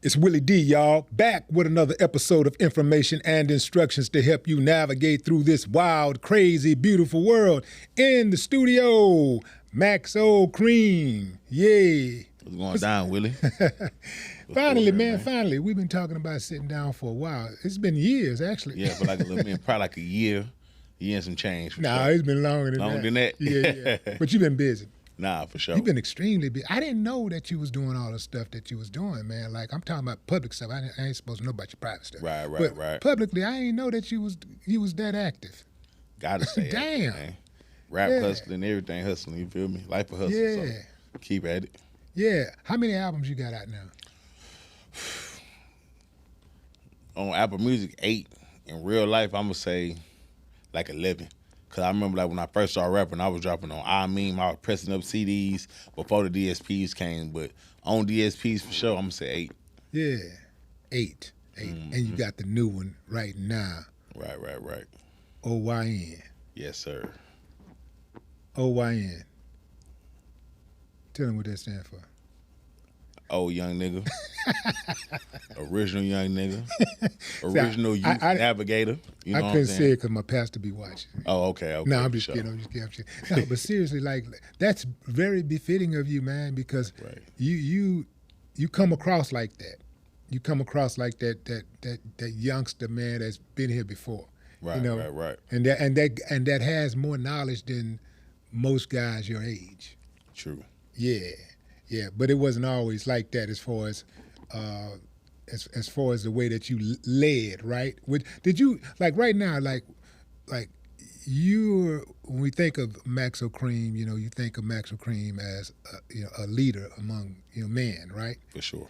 It's Willie D, y'all, back with another episode of information and instructions to help you navigate through this wild, crazy, beautiful world. In the studio, Maxo Kream. Yay. What's going down, Willie? Finally, man, finally. We've been talking about sitting down for a while. It's been years, actually. Yeah, but like a little bit, probably like a year and some change. Nah, it's been longer than that. Longer than that? Yeah. But you've been busy. Nah, for sure. You've been extremely busy. I didn't know that you was doing all the stuff that you was doing, man. Like, I'm talking about public stuff. I ain't supposed to know about your private stuff. Right. Publicly, I ain't know that you was that active. Gotta stay Damn. active, man. Rap hustling, everything hustling, you feel me? Life of hustle. Yeah. So keep at it. Yeah. How many albums you got out now? On Apple Music, 8. In real life, I'm going to say like 11. Because I remember like when I first started rapping, I was dropping on I was pressing up CDs before the DSPs came. But on DSPs, for sure, I'm going to say 8. Yeah, 8. Mm-hmm. And you got the new one right now. Right. OYN. Yes, sir. OYN. Tell them what that stands for. Old young nigga. Original young nigga. Original youth navigator. You know I what couldn't I'm say saying? it because my pastor be watching. Oh, okay. No, I'm just kidding. No, but seriously, like, that's very befitting of you, man, because you come across like that. You come across like that youngster, man, that's been here before. Right, you know? right. And that has more knowledge than most guys your age. True. Yeah, but it wasn't always like that as far as the way that you led, right? Did you, like, right now, like when we think of Maxo Kream, you know, you think of Maxo Kream as a leader among men, right? For sure.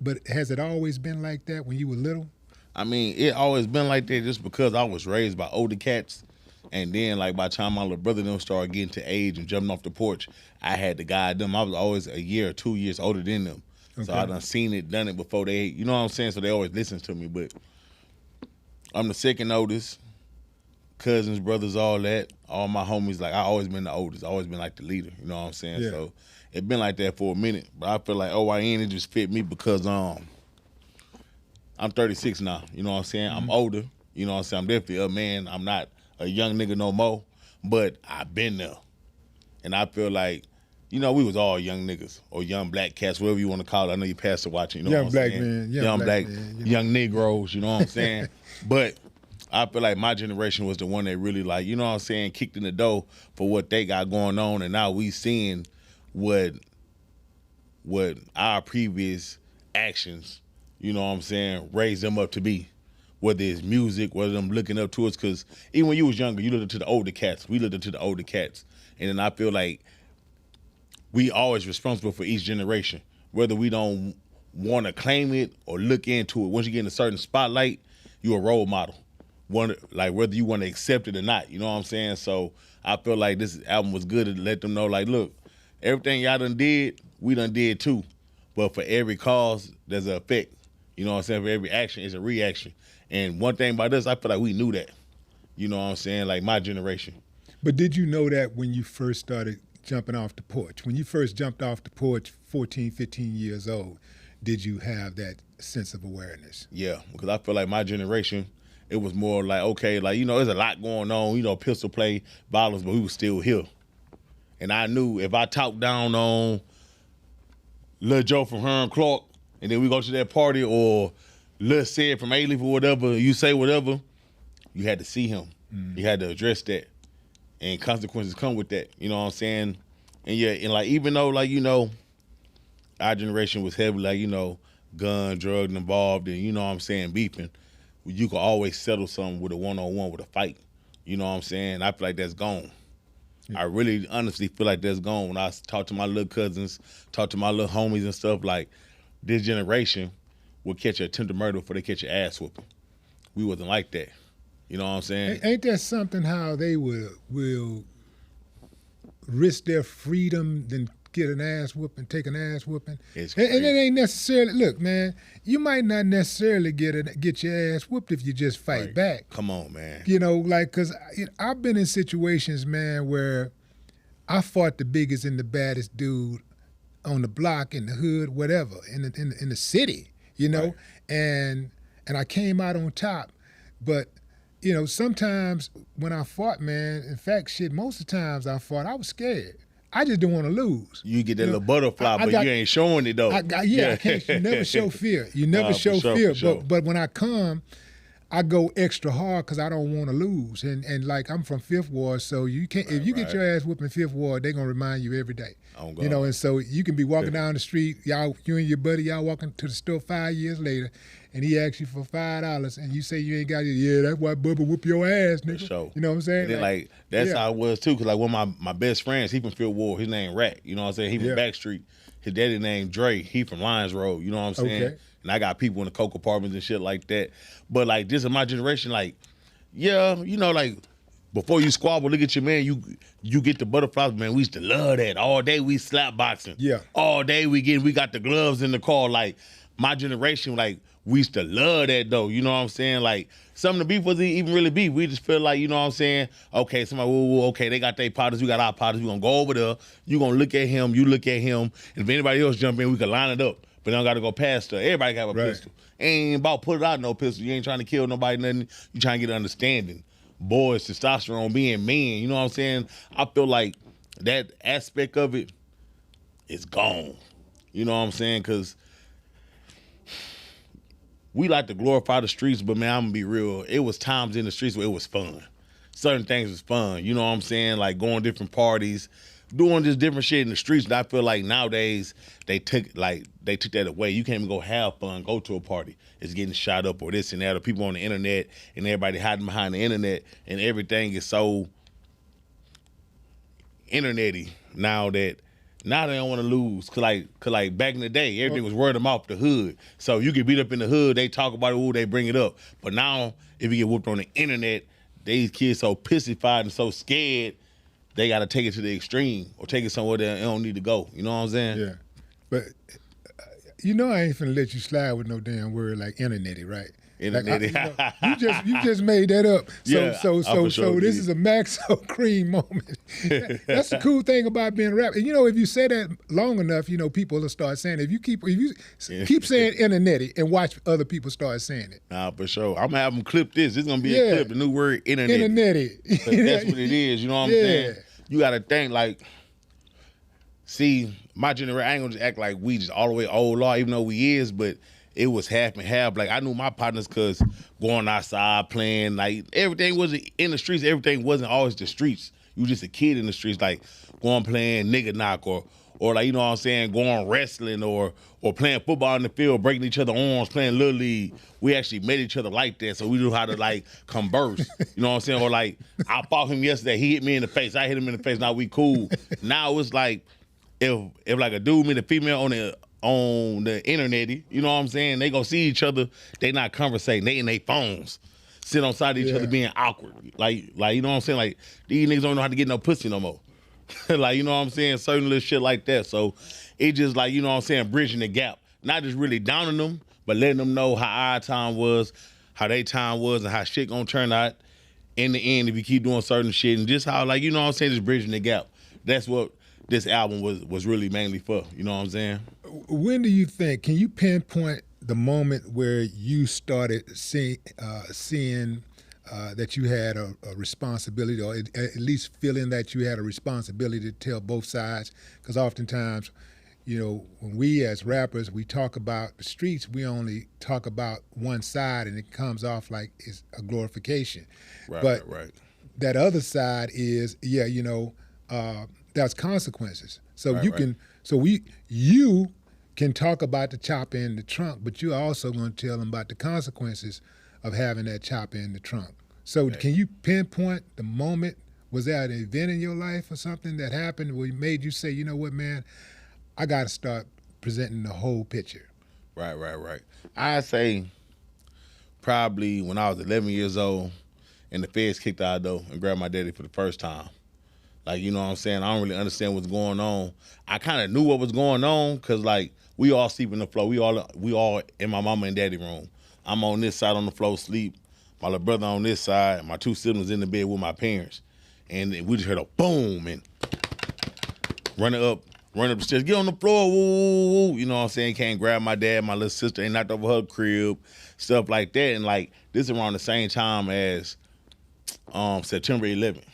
But has it always been like that when you were little? I mean, it always been like that just because I was raised by older cats. And then, like, by the time my little brother them started getting to age and jumping off the porch, I had to guide them. I was always a year or 2 years older than them. Okay. So I done seen it, done it before they, you know what I'm saying? So they always listen to me. But I'm the second oldest, cousins, brothers, all that. All my homies, like, I always been the oldest. I always been, like, the leader, you know what I'm saying? Yeah. So it been like that for a minute. But I feel like OYN, it just fit me because I'm 36 now, you know what I'm saying? Mm-hmm. I'm older, you know what I'm saying? I'm definitely a man. I'm not a young nigga no more, but I've been there. And I feel like, we was all young niggas or young black cats, whatever you want to call it. I know you pastor watching, you know young what I'm black saying? Man, young black man, young Negroes, you know what I'm saying? But I feel like my generation was the one that really, like, you know what I'm saying, kicked in the door for what they got going on, and now we seeing what our previous actions, you know what I'm saying, raised them up to be. Whether it's music, whether them looking up to us, because even when you was younger, you looked up to the older cats. We looked up to the older cats. And then I feel like we always responsible for each generation, whether we don't want to claim it or look into it. Once you get in a certain spotlight, you're a role model. Whether you want to accept it or not, you know what I'm saying? So I feel like this album was good to let them know, like, look, everything y'all done did, we done did too. But for every cause, there's an effect. You know what I'm saying? For every action, it's a reaction. And one thing about us, I feel like we knew that. You know what I'm saying? Like my generation. But did you know that when you first started jumping off the porch? When you first jumped off the porch, 14, 15 years old, did you have that sense of awareness? Yeah, because I feel like my generation, it was more like, okay, like, there's a lot going on, pistol play, violence, but we was still here. And I knew if I talked down on Lil Joe from Herm Clark, and then we go to that party, or Lil said from A-Leaf or whatever, you say whatever, you had to see him. Mm. You had to address that. And consequences come with that. You know what I'm saying? And yeah, and like, even though, like, our generation was heavy, like, gun, drug involved, and, you know what I'm saying, beefing, you could always settle something with a one-on-one, with a fight. You know what I'm saying? I feel like that's gone. Yeah. I really honestly feel like that's gone. When I talk to my little cousins, talk to my little homies and stuff, like, this generation will catch an attempted murder before they catch your ass whooping. We wasn't like that. You know what I'm saying? Ain't that something how they will risk their freedom than get an ass whooping, take an ass whooping? It's and it ain't necessarily, look, man, you might not necessarily get your ass whooped if you just fight back. Come on, man. Like, because I've been in situations, man, where I fought the biggest and the baddest dude on the block, in the hood, whatever, in the city. you know, Right. and I came out on top. But you know, sometimes when I fought, man, in fact, shit, most of the times I fought, I was scared. I just didn't want to lose. You get that little butterfly, but you ain't showing it though. I can't. You never show fear. You never show fear. Sure. But when I come, I go extra hard because I don't want to lose. And like I'm from Fifth Ward, so you can't. If you get your ass whooped in Fifth Ward, they're gonna remind you every day. You know, and so you can be walking down the street, you and your buddy, y'all walking to the store 5 years later, and he asks you for $5, and you say you ain't got it. Yeah, that's why Bubba whoop your ass, nigga. For sure. You know what I'm saying? And then, that's how it was too. Cause like one of my best friends, he from Field War. His name Rat. You know what I'm saying? He from Backstreet. His daddy named Dre. He from Lions Road. You know what I'm saying? Okay. And I got people in the coke apartments and shit like that. But like this is my generation. Like, yeah, you know, like before you squabble, look at your man. You get the butterflies, man. We used to love that all day. We slap boxing. Yeah. All day we got the gloves in the car. Like my generation, like. We used to love that though, you know what I'm saying? Like some of the beef wasn't even really beef. We just feel like, you know what I'm saying? Okay, somebody, okay, they got their partners, we got our partners. We gonna go over there. You gonna look at him, you look at him. And if anybody else jump in, we can line it up. But don't gotta go past her. Everybody got a pistol. Ain't about put it out no pistol. You ain't trying to kill nobody, nothing. You trying to get understanding. Boys, testosterone, being men. You know what I'm saying? I feel like that aspect of it is gone. You know what I'm saying? Because we like to glorify the streets, but man, I'm gonna be real. It was times in the streets where it was fun. Certain things was fun. You know what I'm saying? Like going to different parties, doing just different shit in the streets. And I feel like nowadays they took that away. You can't even go have fun, go to a party. It's getting shot up or this and that, or people on the internet and everybody hiding behind the internet, and everything is so internety now that. Now they don't want to lose, cause like back in the day, everything was word of mouth, the hood. So you get beat up in the hood, they talk about it, ooh, they bring it up. But now, if you get whooped on the internet, these kids so pissified and so scared, they got to take it to the extreme or take it somewhere that they don't need to go. You know what I'm saying? Yeah, but you know I ain't finna let you slide with no damn word like internety, right? Internety. Like, you just made that up. So this is a Maxo Kream moment. That's the cool thing about being a rapper. And you know, if you say that long enough, you know, people will start saying it. If you keep saying internety and watch other people start saying it. Nah, for sure. I'm gonna have them clip this. It's gonna be a clip, a new word, internet. Internety. That's what it is. You know what I'm saying? You gotta think like. See, my generation, I ain't gonna just act like we just all the way old law, even though we is, but it was half and half. Like I knew my partners cause going outside, playing, like everything wasn't in the streets, everything wasn't always the streets. You was just a kid in the streets, like going playing nigga knock or like, you know what I'm saying, going wrestling or playing football in the field, breaking each other's arms, playing Little League. We actually met each other like that, so we knew how to like converse. You know what I'm saying? Or like I fought him yesterday, he hit me in the face, I hit him in the face, now we cool. Now it's like if like a dude meet a female on the internet, you know what I'm saying? They gonna see each other, they not conversating, they in their phones, sit on side of each other being awkward. Like you know what I'm saying? Like these niggas don't know how to get no pussy no more. Like, you know what I'm saying? Certain little shit like that. So it just like, you know what I'm saying, bridging the gap. Not just really downing them, but letting them know how our time was, how their time was, and how shit gonna turn out in the end if you keep doing certain shit. And just how, like, you know what I'm saying, just bridging the gap. That's what this album was really mainly for. You know what I'm saying? When do you think, can you pinpoint the moment where you started seeing that you had a responsibility, or at least feeling that you had a responsibility to tell both sides? Because oftentimes, you know, when we as rappers, we talk about the streets, we only talk about one side, and it comes off like it's a glorification. Right. That other side is, you know, that's consequences. So you can talk about the chopper in the trunk, but you're also going to tell them about the consequences of having that chopper in the trunk. So can you pinpoint the moment? Was there an event in your life or something that happened where made you say, you know what, man, I got to start presenting the whole picture? Right. I'd say probably when I was 11 years old and the feds kicked out the door and grabbed my daddy for the first time. Like, you know what I'm saying? I don't really understand what's going on. I kind of knew what was going on because, like, we all sleep in the floor. We all in my mama and daddy room. I'm on this side on the floor, sleep. My little brother on this side. My two siblings in the bed with my parents. And we just heard a boom and running up run up the stairs, get on the floor, woo, woo, woo. You know what I'm saying? Can't grab my dad, my little sister ain't knocked over her crib, stuff like that. And like this is around the same time as September 11th.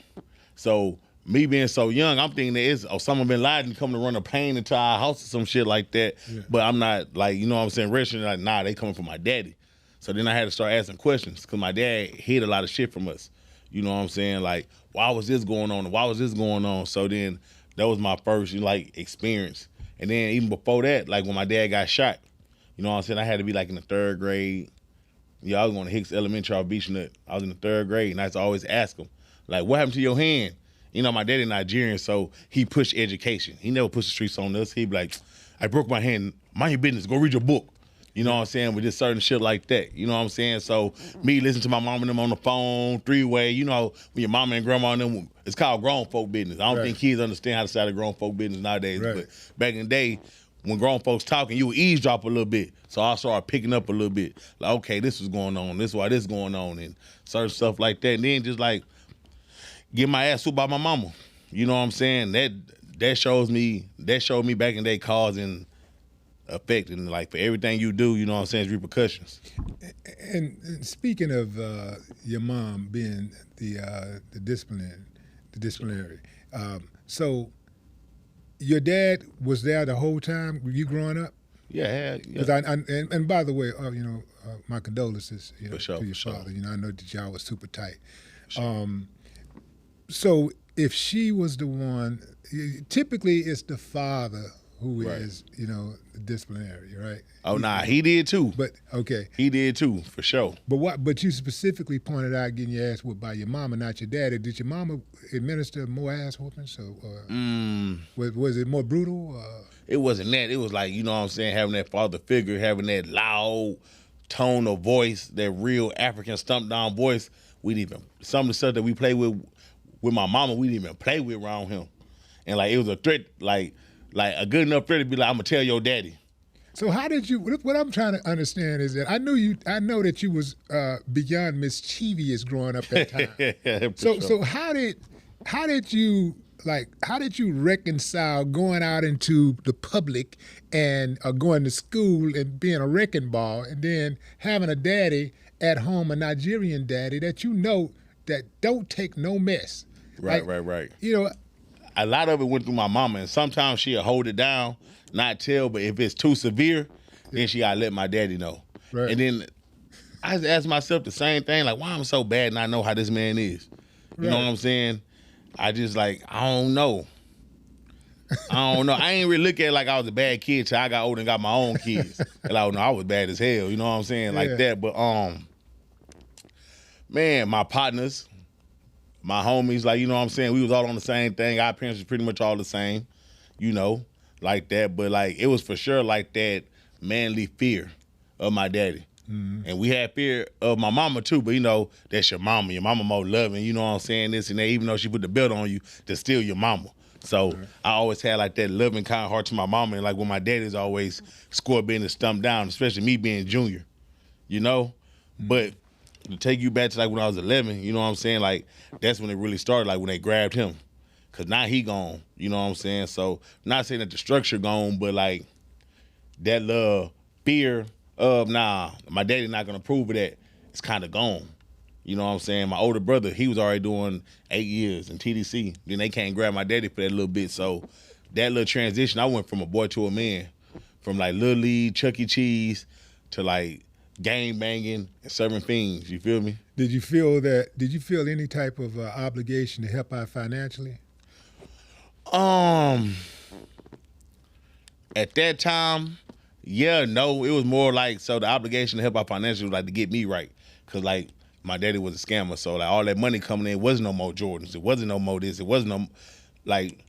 So me being so young, I'm thinking that it's Osama bin Laden coming to run a plane into our house or some shit like that. Yeah. But I'm not like, you know what I'm saying, registering like, nah, they coming from my daddy. So then I had to start asking questions because my dad hid a lot of shit from us. You know what I'm saying? Like, why was this going on? Why was this going on? So then that was my first, like, experience. And then even before that, like when my dad got shot, you know what I'm saying? I had to be like in the 3rd grade. Yeah, I was going to Hicks Elementary off Beach Nut. I was in the 3rd grade, and I used to always ask him, like, what happened to your hand? You know, my daddy Nigerian, so he pushed education. He never pushed the streets on us. He'd be like, I broke my hand. Mind your business. Go read your book. You know what I'm saying? With just certain shit like that. You know what I'm saying? So me listening to my mom and them on the phone, 3-way, you know, when your mama and grandma and them, it's called grown folk business. I don't think kids understand how to start a grown folk business nowadays. But back in the day, when grown folks talking, you would eavesdrop a little bit. So I started picking up a little bit. Like, okay, this was going on. This is why this is going on. And certain stuff like that. And then just like get my ass whooped by my mama. You know what I'm saying? That showed me back in the day cause and effect, and like for everything you do, you know what I'm saying, it's repercussions. And speaking of your mom being the disciplinary, so your dad was there the whole time? Were you growing up? Yeah. And by the way, you know, my condolences, you know, to your father. You know, I know that y'all was super tight. So if she was the one, typically it's the father who is, you know, the disciplinary, right? Oh, nah, he did too. But okay, he did too, for sure. But you specifically pointed out getting your ass whooped by your mama, not your daddy. Did your mama administer more ass whooping? So was it more brutal? It wasn't that. It was like, you know what I'm saying, having that father figure, having that loud tone of voice, that real African stump down voice. Some of the stuff that we played with my mama, we didn't even play with around him. And like it was a threat, like a good enough threat to be like, I'm gonna tell your daddy. So how did you? What I'm trying to understand is that I know that you was beyond mischievous growing up that time. So how did you reconcile going out into the public and going to school and being a wrecking ball, and then having a daddy at home, a Nigerian daddy that you know that don't take no mess? Right. You know. A lot of it went through my mama, and sometimes she'll hold it down, not tell, but if it's too severe, then she gotta let my daddy know. Right. And then I just ask myself the same thing, like, why I'm so bad and I know how this man is? You know what I'm saying? I just like, I don't know. I ain't really look at it like I was a bad kid till I got older and got my own kids. And I don't know, I was bad as hell, you know what I'm saying? Like that. But man, my partners, my homies, like, you know what I'm saying, we was all on the same thing. Our parents was pretty much all the same, you know, like that. But like it was for sure like that manly fear of my daddy. Mm-hmm. And we had fear of my mama too, but you know, that's your mama. Your mama more loving, you know what I'm saying, this and that, even though she put the belt on you, that's still your mama. So I always had like that loving kind heart to my mama, and like when my daddy's always scored being stumped down, especially me being junior, you know? Mm-hmm. But to take you back to like when I was 11, you know what I'm saying? Like that's when it really started, like when they grabbed him. Cause now he gone, you know what I'm saying? So not saying that the structure gone, but like that love, fear of, nah, my daddy not gonna approve of that, it's kind of gone. You know what I'm saying? My older brother, he was already doing 8 years in TDC. Then they can't grab my daddy for that little bit. So that little transition, I went from a boy to a man. From like Little League, Chuck E. Cheese, to like gang banging and serving fiends. You feel me? Did you feel any type of obligation to help out financially? At that time, yeah, no. It was more like, so the obligation to help out financially was like to get me right. Cause like my daddy was a scammer. So like all that money coming in wasn't no more Jordans. It wasn't no more this. It wasn't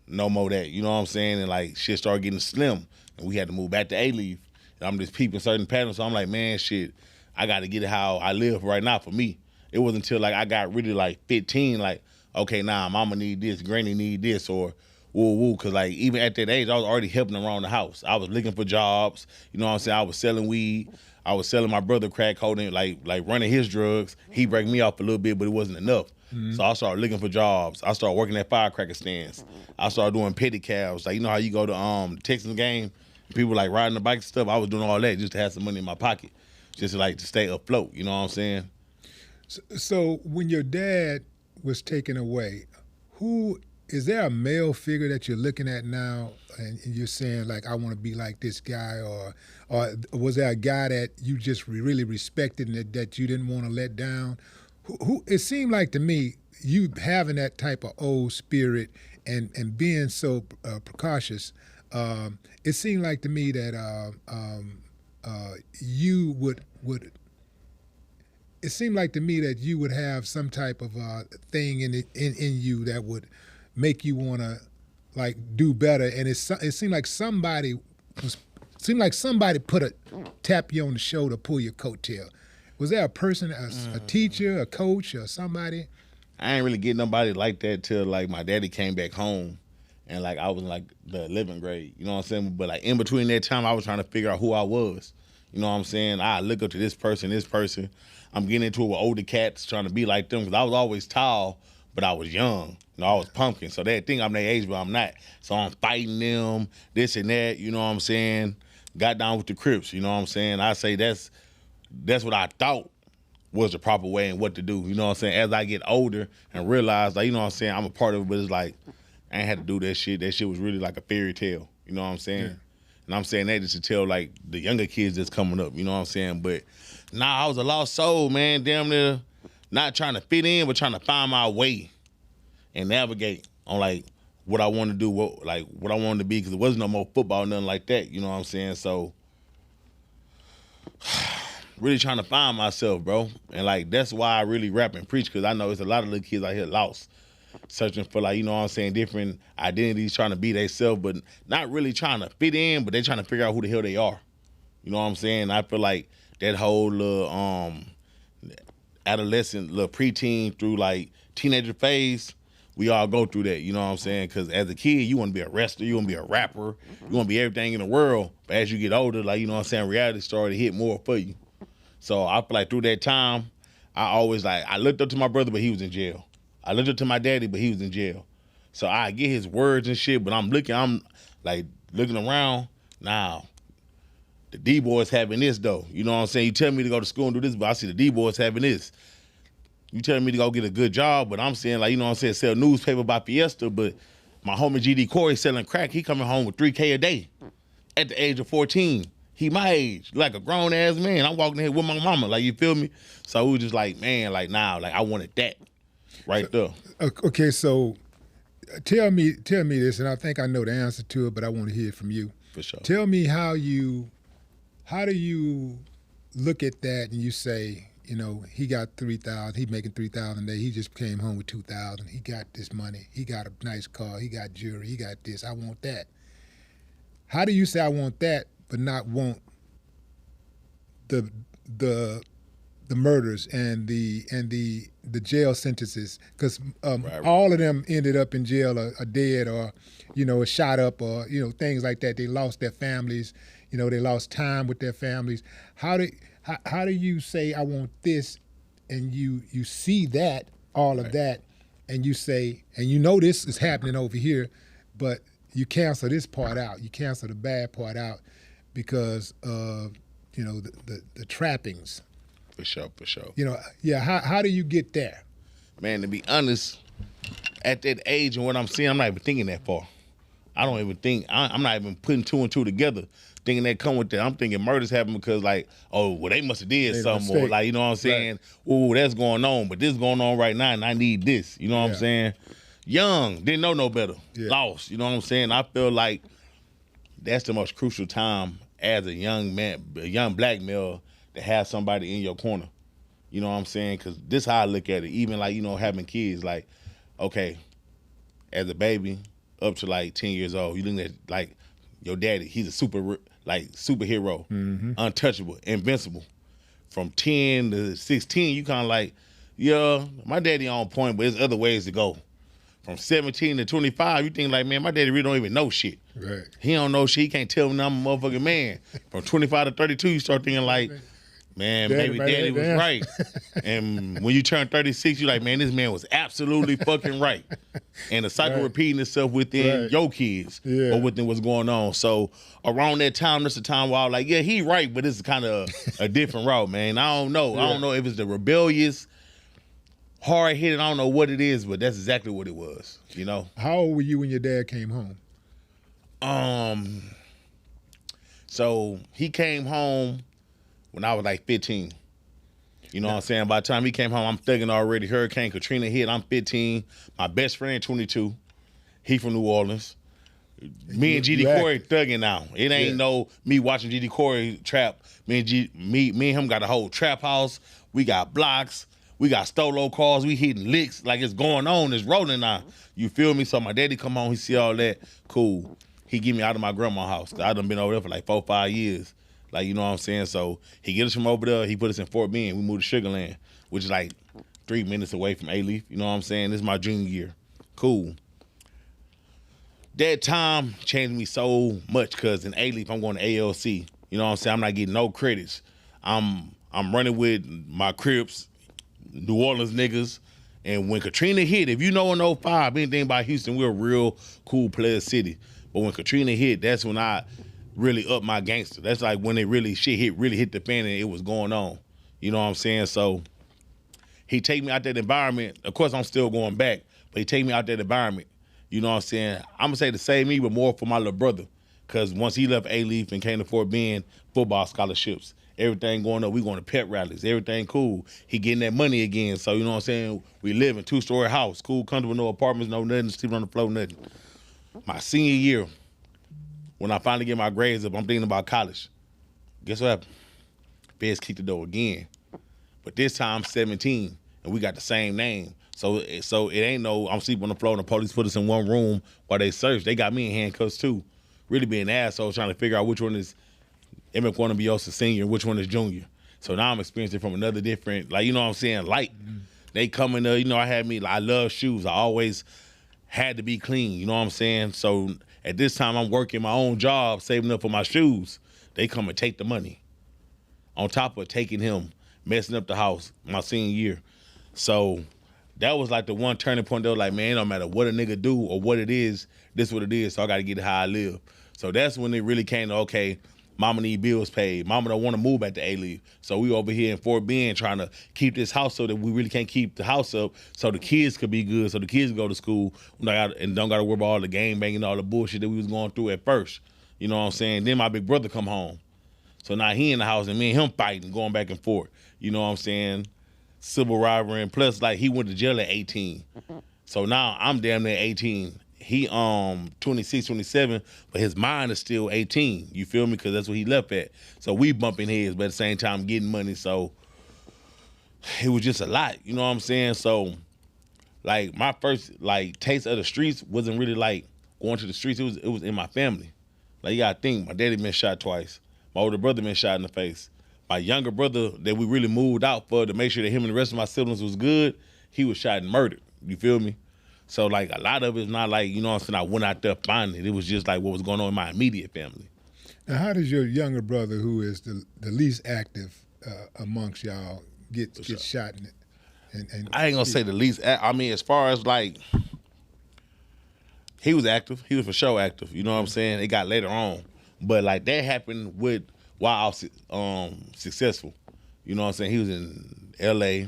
no more that. You know what I'm saying? And like shit started getting slim. And we had to move back to A-Leaf. And I'm just peeping certain patterns. So I'm like, man, shit, I got to get it how I live right now for me. It wasn't until like I got really like 15, like, okay, nah, mama need this, granny need this, or woo. Cause like even at that age, I was already helping around the house. I was looking for jobs. You know what I'm saying? I was selling weed. I was selling my brother crack, holding like running his drugs. He break me off a little bit, but it wasn't enough. So I started looking for jobs. I started working at firecracker stands. I started doing pedicabs. Like, you know how you go to Texas game, people like riding the bike and stuff. I was doing all that just to have some money in my pocket, just to stay afloat. You know what I'm saying? So when your dad was taken away, is there a male figure that you're looking at now and you're saying, like, I want to be like this guy, or was there a guy that you just really respected and that you didn't want to let down? Who it seemed like to me, you having that type of old spirit and being so precautious, it seemed like to me that you would it seemed like to me that you would have some type of thing in you that would make you want to like do better, and it seemed like somebody put tap you on the shoulder, pull your coattail. Was there a person, a teacher, a coach, or somebody? I ain't really get nobody like that till like my daddy came back home, and like I was in like the 11th grade. You know what I'm saying? But like in between that time, I was trying to figure out who I was. You know what I'm saying? I look up to this person. I'm getting into it with older cats, trying to be like them, because I was always tall, but I was young. You know, I was pumpkin. So they think I'm their age, but I'm not. So I'm fighting them, this and that, you know what I'm saying? Got down with the Crips, you know what I'm saying? I say that's what I thought was the proper way and what to do, you know what I'm saying? As I get older and realize, like, you know what I'm saying, I'm a part of it, but it's like, I ain't had to do that shit. That shit was really like a fairy tale, you know what I'm saying? Yeah. And I'm saying that just to tell, like, the younger kids that's coming up, you know what I'm saying? But, I was a lost soul, man, damn near not trying to fit in, but trying to find my way and navigate on, like, what I want to do, what I wanted to be, because there wasn't no more football, nothing like that, you know what I'm saying? So, really trying to find myself, bro. And, like, that's why I really rap and preach, because I know there's a lot of little kids out here lost, searching for, like, you know what I'm saying, different identities, trying to be themselves, but not really trying to fit in, but they trying to figure out who the hell they are. You know what I'm saying? I feel like that whole little adolescent, little preteen through, like, teenager phase, we all go through that, you know what I'm saying? Because as a kid, you want to be a wrestler, you want to be a rapper, you want to be everything in the world. But as you get older, like, you know what I'm saying, reality started to hit more for you. So I feel like through that time, I looked up to my brother, but he was in jail. I looked up to my daddy, but he was in jail. So I get his words and shit, but I'm looking around, now, the D-boys having this, though. You know what I'm saying? You tell me to go to school and do this, but I see the D-boys having this. You telling me to go get a good job, but I'm saying, like, you know what I'm saying, sell newspaper by Fiesta, but my homie GD Corey selling crack, he coming home with $3K a day at the age of 14. He my age, like a grown-ass man. I'm walking in here with my mama, like, you feel me? So we was just like, man, like, nah, like, I wanted that right there. Okay, so tell me this, and I think I know the answer to it, but I want to hear it from you. For sure. Tell me how do you look at that and you say, you know, he got $3,000, he making $3,000 a day, he just came home with $2,000, he got this money, he got a nice car, he got jewelry, he got this, I want that. How do you say I want that but not want the murders and the jail sentences? Because right. All of them ended up in jail or dead, or, you know, shot up, or, you know, things like that. They lost their families, you know, they lost time with their families. How do you say I want this, and you see that, all of right. that, and you say, and you know this is happening over here, but you cancel this part out, you cancel the bad part out because of, you know, the trappings. For sure. You know, yeah, how do you get there? Man, to be honest, at that age and what I'm seeing, I'm not even thinking that far. I don't even think, I'm not even putting two and two together, thinking that come with that. I'm thinking murders happen because, like, oh, well, they must have did something, or, like, you know what I'm saying? Right. Oh, that's going on, but this is going on right now, and I need this. You know what I'm saying? Young, didn't know no better, lost. You know what I'm saying? I feel like that's the most crucial time as a young man, a young black male, to have somebody in your corner. You know what I'm saying? Because this how I look at it. Even, like, you know, having kids, like, okay, as a baby, up to, like, 10 years old, you look at, like, your daddy, he's a superhero, mm-hmm. untouchable, invincible. From 10 to 16, you kind of like, yeah, my daddy on point, but there's other ways to go. From 17 to 25, you think like, man, my daddy really don't even know shit. Right. He don't know shit. He can't tell me I'm a motherfucking man. From 25 to 32, you start thinking like, Man, maybe daddy was right. And when you turn 36, you're like, man, this man was absolutely fucking right. And the cycle repeating itself within your kids or within what's going on. So around that time, that's the time where I was like, yeah, he right, but this is kind of a different route, man. I don't know. I don't know if it's the rebellious, hard-hitting, I don't know what it is, but that's exactly what it was, you know? How old were you when your dad came home? So he came home when I was like 15. You know what I'm saying? By the time he came home, I'm thugging already. Hurricane Katrina hit. I'm 15. My best friend, 22. He from New Orleans. Me and GD Corey thugging now. It ain't no me watching GD Corey trap. Me and him got a whole trap house. We got blocks. We got stolo cars. We hitting licks like it's going on. It's rolling now. You feel me? So my daddy come home. He see all that. Cool. He get me out of my grandma's house. I done been over there for like 4 or 5 years. Like, you know what I'm saying? So he get us from over there. He put us in Fort Bend. We moved to Sugar Land, which is like 3 minutes away from A-Leaf. You know what I'm saying? This is my junior year. Cool. That time changed me so much because in A-Leaf, I'm going to ALC. You know what I'm saying? I'm not getting no credits. I'm running with my Crips, New Orleans niggas. And when Katrina hit, if you know in 05, anything about Houston, we're a real cool player city. But when Katrina hit, that's when I really up my gangster. That's like when it really hit the fan and it was going on. You know what I'm saying? So he take me out that environment. Of course, I'm still going back, but he take me out that environment. You know what I'm saying? I'm going to say to save me, but more for my little brother. Because once he left A-Leaf and came to Fort Bend, football scholarships, everything going up. We going to pep rallies, everything cool. He getting that money again. So, you know what I'm saying? We live in 2-story house, cool, comfortable, no apartments, no nothing, sleeping on the floor, nothing. My senior year, when I finally get my grades up, I'm thinking about college. Guess what happened? Feds kicked the door again. But this time I'm 17, and we got the same name. So it ain't no, I'm sleeping on the floor and the police put us in one room while they searched. They got me in handcuffs too. Really being assholes trying to figure out which one is Emmett Quanabiosa senior and which one is junior. So now I'm experiencing from another different, like, you know what I'm saying, light. They coming up, you know, I love shoes. I always had to be clean, you know what I'm saying? So at this time, I'm working my own job, saving up for my shoes. They come and take the money. On top of taking him, messing up the house my senior year. So that was like the one turning point. They were like, man, it don't matter what a nigga do or what it is, this is what it is, so I got to get it how I live. So that's when it really came to, okay, mama need bills paid. Mama don't want to move back to A-Leaf. So we over here in Fort Bend trying to keep this house so that we really can't keep the house up so the kids could be good, so the kids go to school and don't got to worry about all the gang banging, all the bullshit that we was going through at first. You know what I'm saying? Then my big brother come home. So now he in the house and me and him fighting, going back and forth. You know what I'm saying? Civil rivalry. And plus, like, he went to jail at 18. So now I'm damn near 18. He 26, 27, but his mind is still 18. You feel me? Because that's what he left at. So we bumping heads, but at the same time getting money. So it was just a lot. You know what I'm saying? So, like, my first, like, taste of the streets wasn't really, like, going to the streets. It was in my family. Like, you got to think, my daddy been shot twice. My older brother been shot in the face. My younger brother that we really moved out for to make sure that him and the rest of my siblings was good, he was shot and murdered. You feel me? So, like, a lot of it's not like, you know what I'm saying, I went out there finding it. It was just like what was going on in my immediate family. Now, how does your younger brother, who is the least active amongst y'all, get shot in it? And I ain't going to say the least. I mean, as far as, like, he was active. He was for sure active. You know what I'm saying? It got later on. But, like, that happened while I was successful. You know what I'm saying? He was in L.A.,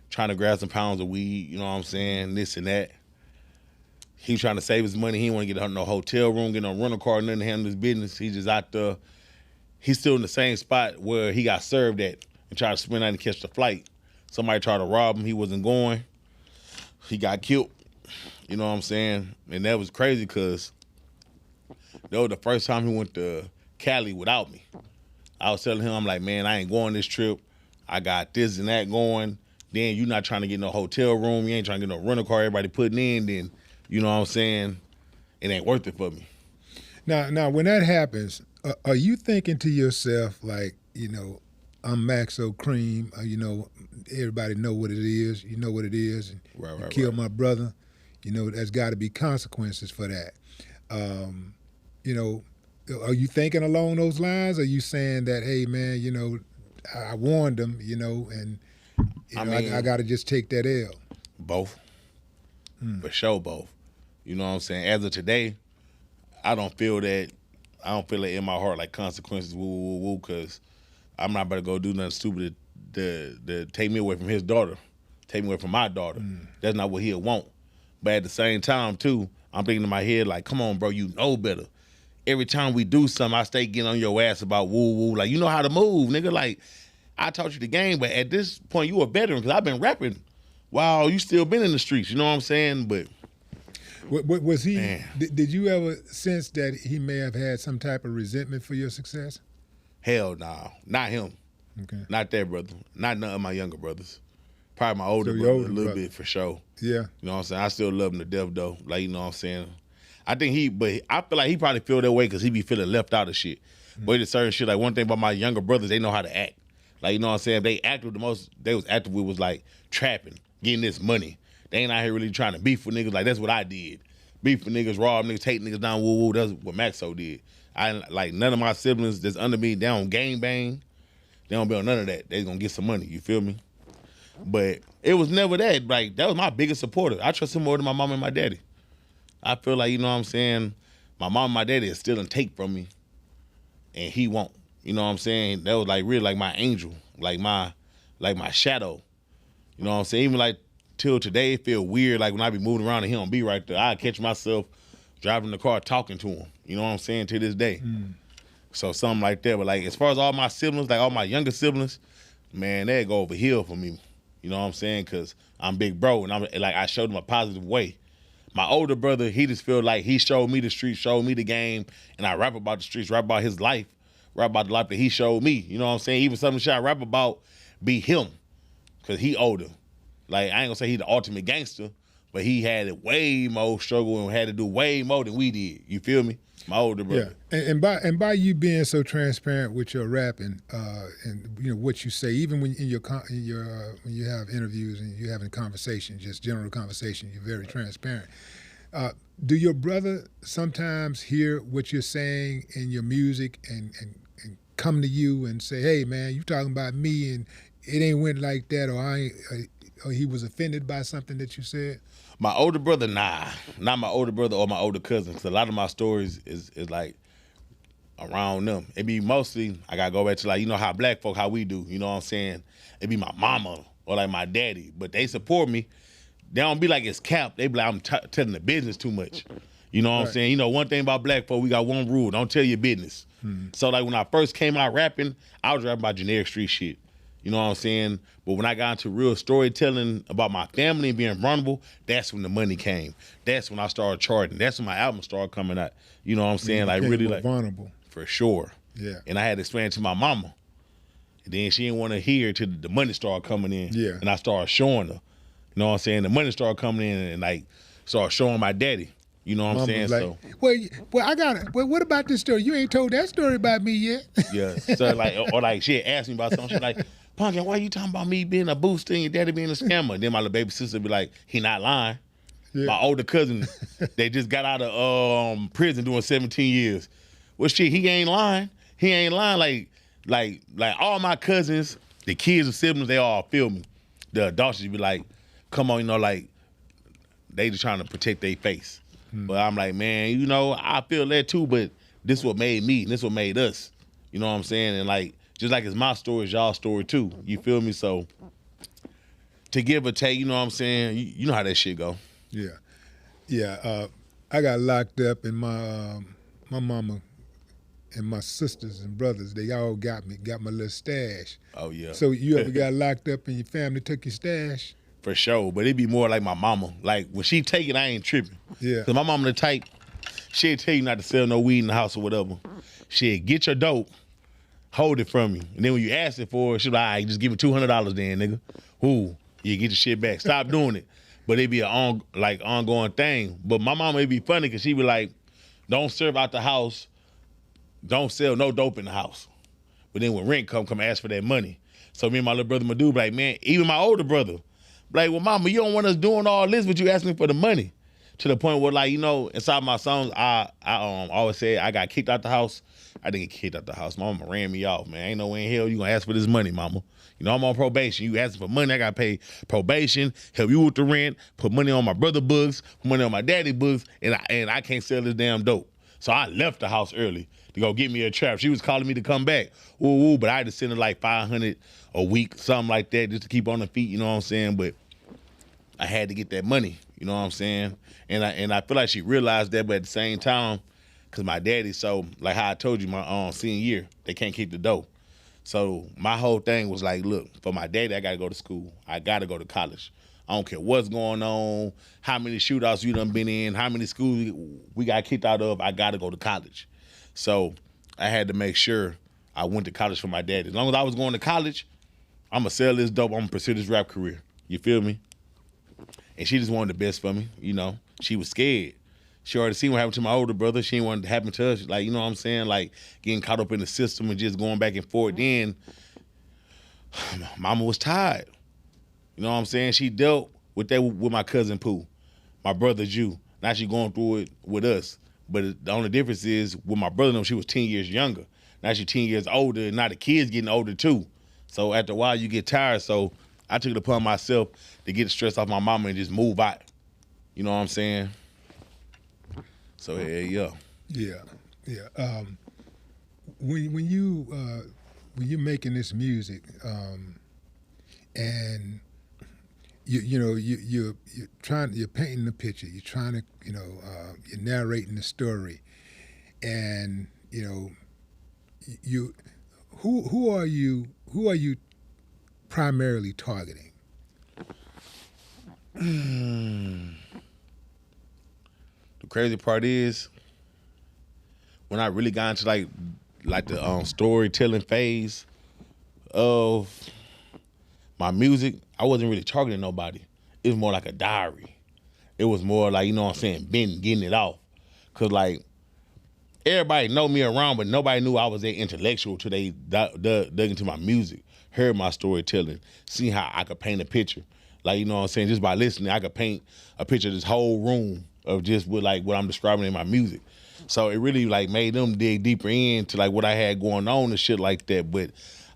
trying to grab some pounds of weed, you know what I'm saying, this and that. He was trying to save his money. He didn't want to get no hotel room, get no rental car, nothing to handle his business. He just out there. He's still in the same spot where he got served at and tried to sprint out and catch the flight. Somebody tried to rob him. He wasn't going. He got killed. You know what I'm saying? And that was crazy because that was the first time he went to Cali without me. I was telling him, I'm like, man, I ain't going this trip. I got this and that going. Then you not trying to get no hotel room. You ain't trying to get no rental car. Everybody putting in. Then, you know what I'm saying? It ain't worth it for me. Now, when that happens, are you thinking to yourself, like, you know, I'm Maxo Kream, you know, everybody know what it is. You know what it is. And you killed my brother. You know, there's got to be consequences for that. You know, are you thinking along those lines? Are you saying that, hey, man, you know, I warned them, you know, and I got to just take that L. Both. For sure, both. You know what I'm saying? As of today, I don't feel it in my heart like consequences, woo, because I'm not about to go do nothing stupid to take me away from his daughter, take me away from my daughter. That's not what he'll want. But at the same time, too, I'm thinking in my head, like, come on, bro, you know better. Every time we do something, I stay getting on your ass about woo. Like, you know how to move, nigga. Like, I taught you the game, but at this point, you a veteran because I've been rapping while you still been in the streets. You know what I'm saying? But was he? Did you ever sense that he may have had some type of resentment for your success? Hell nah, not him. Okay. Not that brother. Not none of my younger brothers. Probably my older brother a little bit for sure. Yeah. You know what I'm saying? I still love him to death though. Like, you know what I'm saying? I think but I feel like he probably feel that way because he be feeling left out of shit. But it's certain shit, like one thing about my younger brothers, they know how to act. Like, you know what I'm saying? They act with the most, they was active with was like trapping, getting this money. They ain't out here really trying to beef with niggas. Like, that's what I did. Beef with niggas, rob niggas, take niggas down, woo. That's what Maxo did. Like, none of my siblings that's under me, they don't gang bang. They don't be on none of that. They gonna get some money, you feel me? But it was never that. Like, that was my biggest supporter. I trust him more than my mom and my daddy. I feel like, you know what I'm saying, my mom and my daddy is still take from me, and he won't. You know what I'm saying? That was like really like my angel, like my shadow. You know what I'm saying? Even like till today, it feel weird. Like when I be moving around and he don't be right there, I catch myself driving the car talking to him. You know what I'm saying? To this day. So something like that. But like as far as all my siblings, like all my younger siblings, man, they go over hill for me. You know what I'm saying? Because I'm big bro, and I showed them a positive way. My older brother, he just feel like he showed me the streets, showed me the game, and I rap about the streets, rap about his life, rap about the life that he showed me. You know what I'm saying? Even some of the shit I rap about be him, because he older. Like, I ain't gonna say he the ultimate gangster, but he had it way more struggle and had to do way more than we did. You feel me? My older brother. Yeah, and by you being so transparent with your rapping, and you know what you say, even when when you have interviews and you're having conversations, just general conversation, you're very transparent. Do your brother sometimes hear what you're saying in your music and come to you and say, "Hey, man, you talking about me and it ain't went like that," or he was offended by something that you said? My older brother, nah. Not my older brother or my older cousin, because a lot of my stories is like around them. It be mostly, I gotta go back to like, you know how black folk, how we do, you know what I'm saying? It be my mama or like my daddy, but they support me. They don't be like it's cap. They be like, I'm telling the business too much. You know what I'm saying? You know, one thing about black folk, we got one rule, don't tell your business. So like when I first came out rapping, I was rapping about generic street shit. You know what I'm saying? But when I got into real storytelling about my family and being vulnerable, that's when the money came. That's when I started charting. That's when my album started coming out. You know what I'm saying? Like really like vulnerable. For sure. Yeah. And I had to explain it to my mama. And then she didn't want to hear it till the money started coming in. Yeah. And I started showing her. You know what I'm saying? The money started coming in and like started showing my daddy. You know what I'm saying? Like, so well, I got it. Well, what about this story? You ain't told that story about me yet. Yeah. So like, or like she had asked me about something. She like, Punkin, why you talking about me being a booster and your daddy being a scammer? Then my little baby sister be like, he not lying. Yeah. My older cousin, they just got out of prison doing 17 years. Well, shit, he ain't lying. He ain't lying. Like all my cousins, the kids and siblings, they all feel me. The adults just be like, come on, you know, like they just trying to protect their face. But I'm like, man, you know, I feel that too, but this what made me, and this what made us. You know what I'm saying? And like, just like it's my story, it's y'all story too. You feel me? So to give or take, you know what I'm saying? You know how that shit go. Yeah. Yeah. I got locked up and my mama and my sisters and brothers, they all got my little stash. Oh, yeah. So you ever got locked up and your family took your stash? For sure, but it be more like my mama. Like, when she take it, I ain't tripping. Yeah. Because my mama the type, she'll tell you not to sell no weed in the house or whatever. She'll get your dope, hold it from you. And then when you ask it for it, she'll be like, all right, just give me $200 then, nigga. Ooh, you get your shit back. Stop doing it. But it be an ongoing thing. But my mama, it be funny because she be like, don't serve out the house. Don't sell no dope in the house. But then when rent come ask for that money. So me and my little brother Madu be like, man, even my older brother, like, well, mama, you don't want us doing all this, but you ask me for the money. to the point where, like, you know, inside my songs, I always say I got kicked out the house. I didn't get kicked out the house. My mama ran me off, man. Ain't no way in hell you gonna ask for this money, mama. You know, I'm on probation. You asking for money, I gotta pay probation, help you with the rent, put money on my brother books, put money on my daddy books, and I can't sell this damn dope. So I left the house early to go get me a trap. She was calling me to come back. Ooh, but I had to send her like $500 a week, something like that, just to keep on the feet, you know what I'm saying? But I had to get that money, you know what I'm saying? And I feel like she realized that, but at the same time, because my daddy, so like how I told you, my senior year, they can't keep the dough. So my whole thing was like, look, for my daddy, I got to go to school. I got to go to college. I don't care what's going on, how many shootouts you done been in, how many schools we got kicked out of, I got to go to college. So I had to make sure I went to college for my daddy. As long as I was going to college, I'm going to sell this dope, I'm going to pursue this rap career. You feel me? And she just wanted the best for me, you know. She was scared. She already seen what happened to my older brother. She didn't want it to happen to us. Like, you know what I'm saying? Like, getting caught up in the system and just going back and forth. Then, mama was tired. You know what I'm saying? She dealt with that with my cousin Pooh, my brother Jew. Now she going through it with us. But the only difference is, with my brother, she was 10 years younger. Now she's 10 years older, and now the kids getting older too. So after a while, you get tired. So I took it upon myself to get the stress off my mama and just move out. You know what I'm saying? So yeah. When you're making this music, and you're painting the picture, you're trying to you're narrating the story, and who are you primarily targeting? The crazy part is, when I really got into like the storytelling phase of my music, I wasn't really targeting nobody. It was more like a diary. It was more like, you know what I'm saying, getting it off. Cause like, everybody know me around, but nobody knew I was that intellectual till they dug into my music, heard my storytelling, seen how I could paint a picture. Like, you know what I'm saying, just by listening, I could paint a picture of this whole room of just with like what I'm describing in my music. So it really like made them dig deeper into like what I had going on and shit like that. But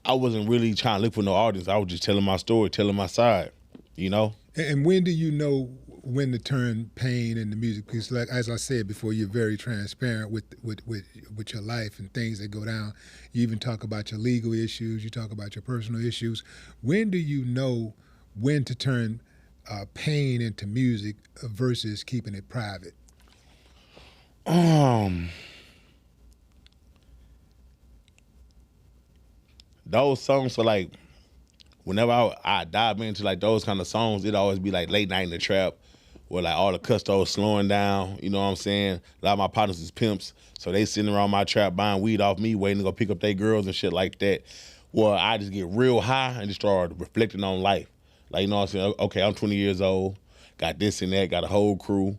I wasn't really trying to look for no audience. I was just telling my story, telling my side, you know? And when do you know when to turn pain into music? Because like, as I said before, you're very transparent with your life and things that go down. You even talk about your legal issues. You talk about your personal issues. When do you know when to turn pain into music versus keeping it private? Those songs are like, whenever I dive into like those kind of songs, it'd always be like late night in the trap, where like all the custos slowing down, you know what I'm saying? A lot of my partners is pimps, so they sitting around my trap buying weed off me, waiting to go pick up their girls and shit like that. Well, I just get real high and just start reflecting on life. Like, you know what I'm saying? Okay, I'm 20 years old, got this and that, got a whole crew,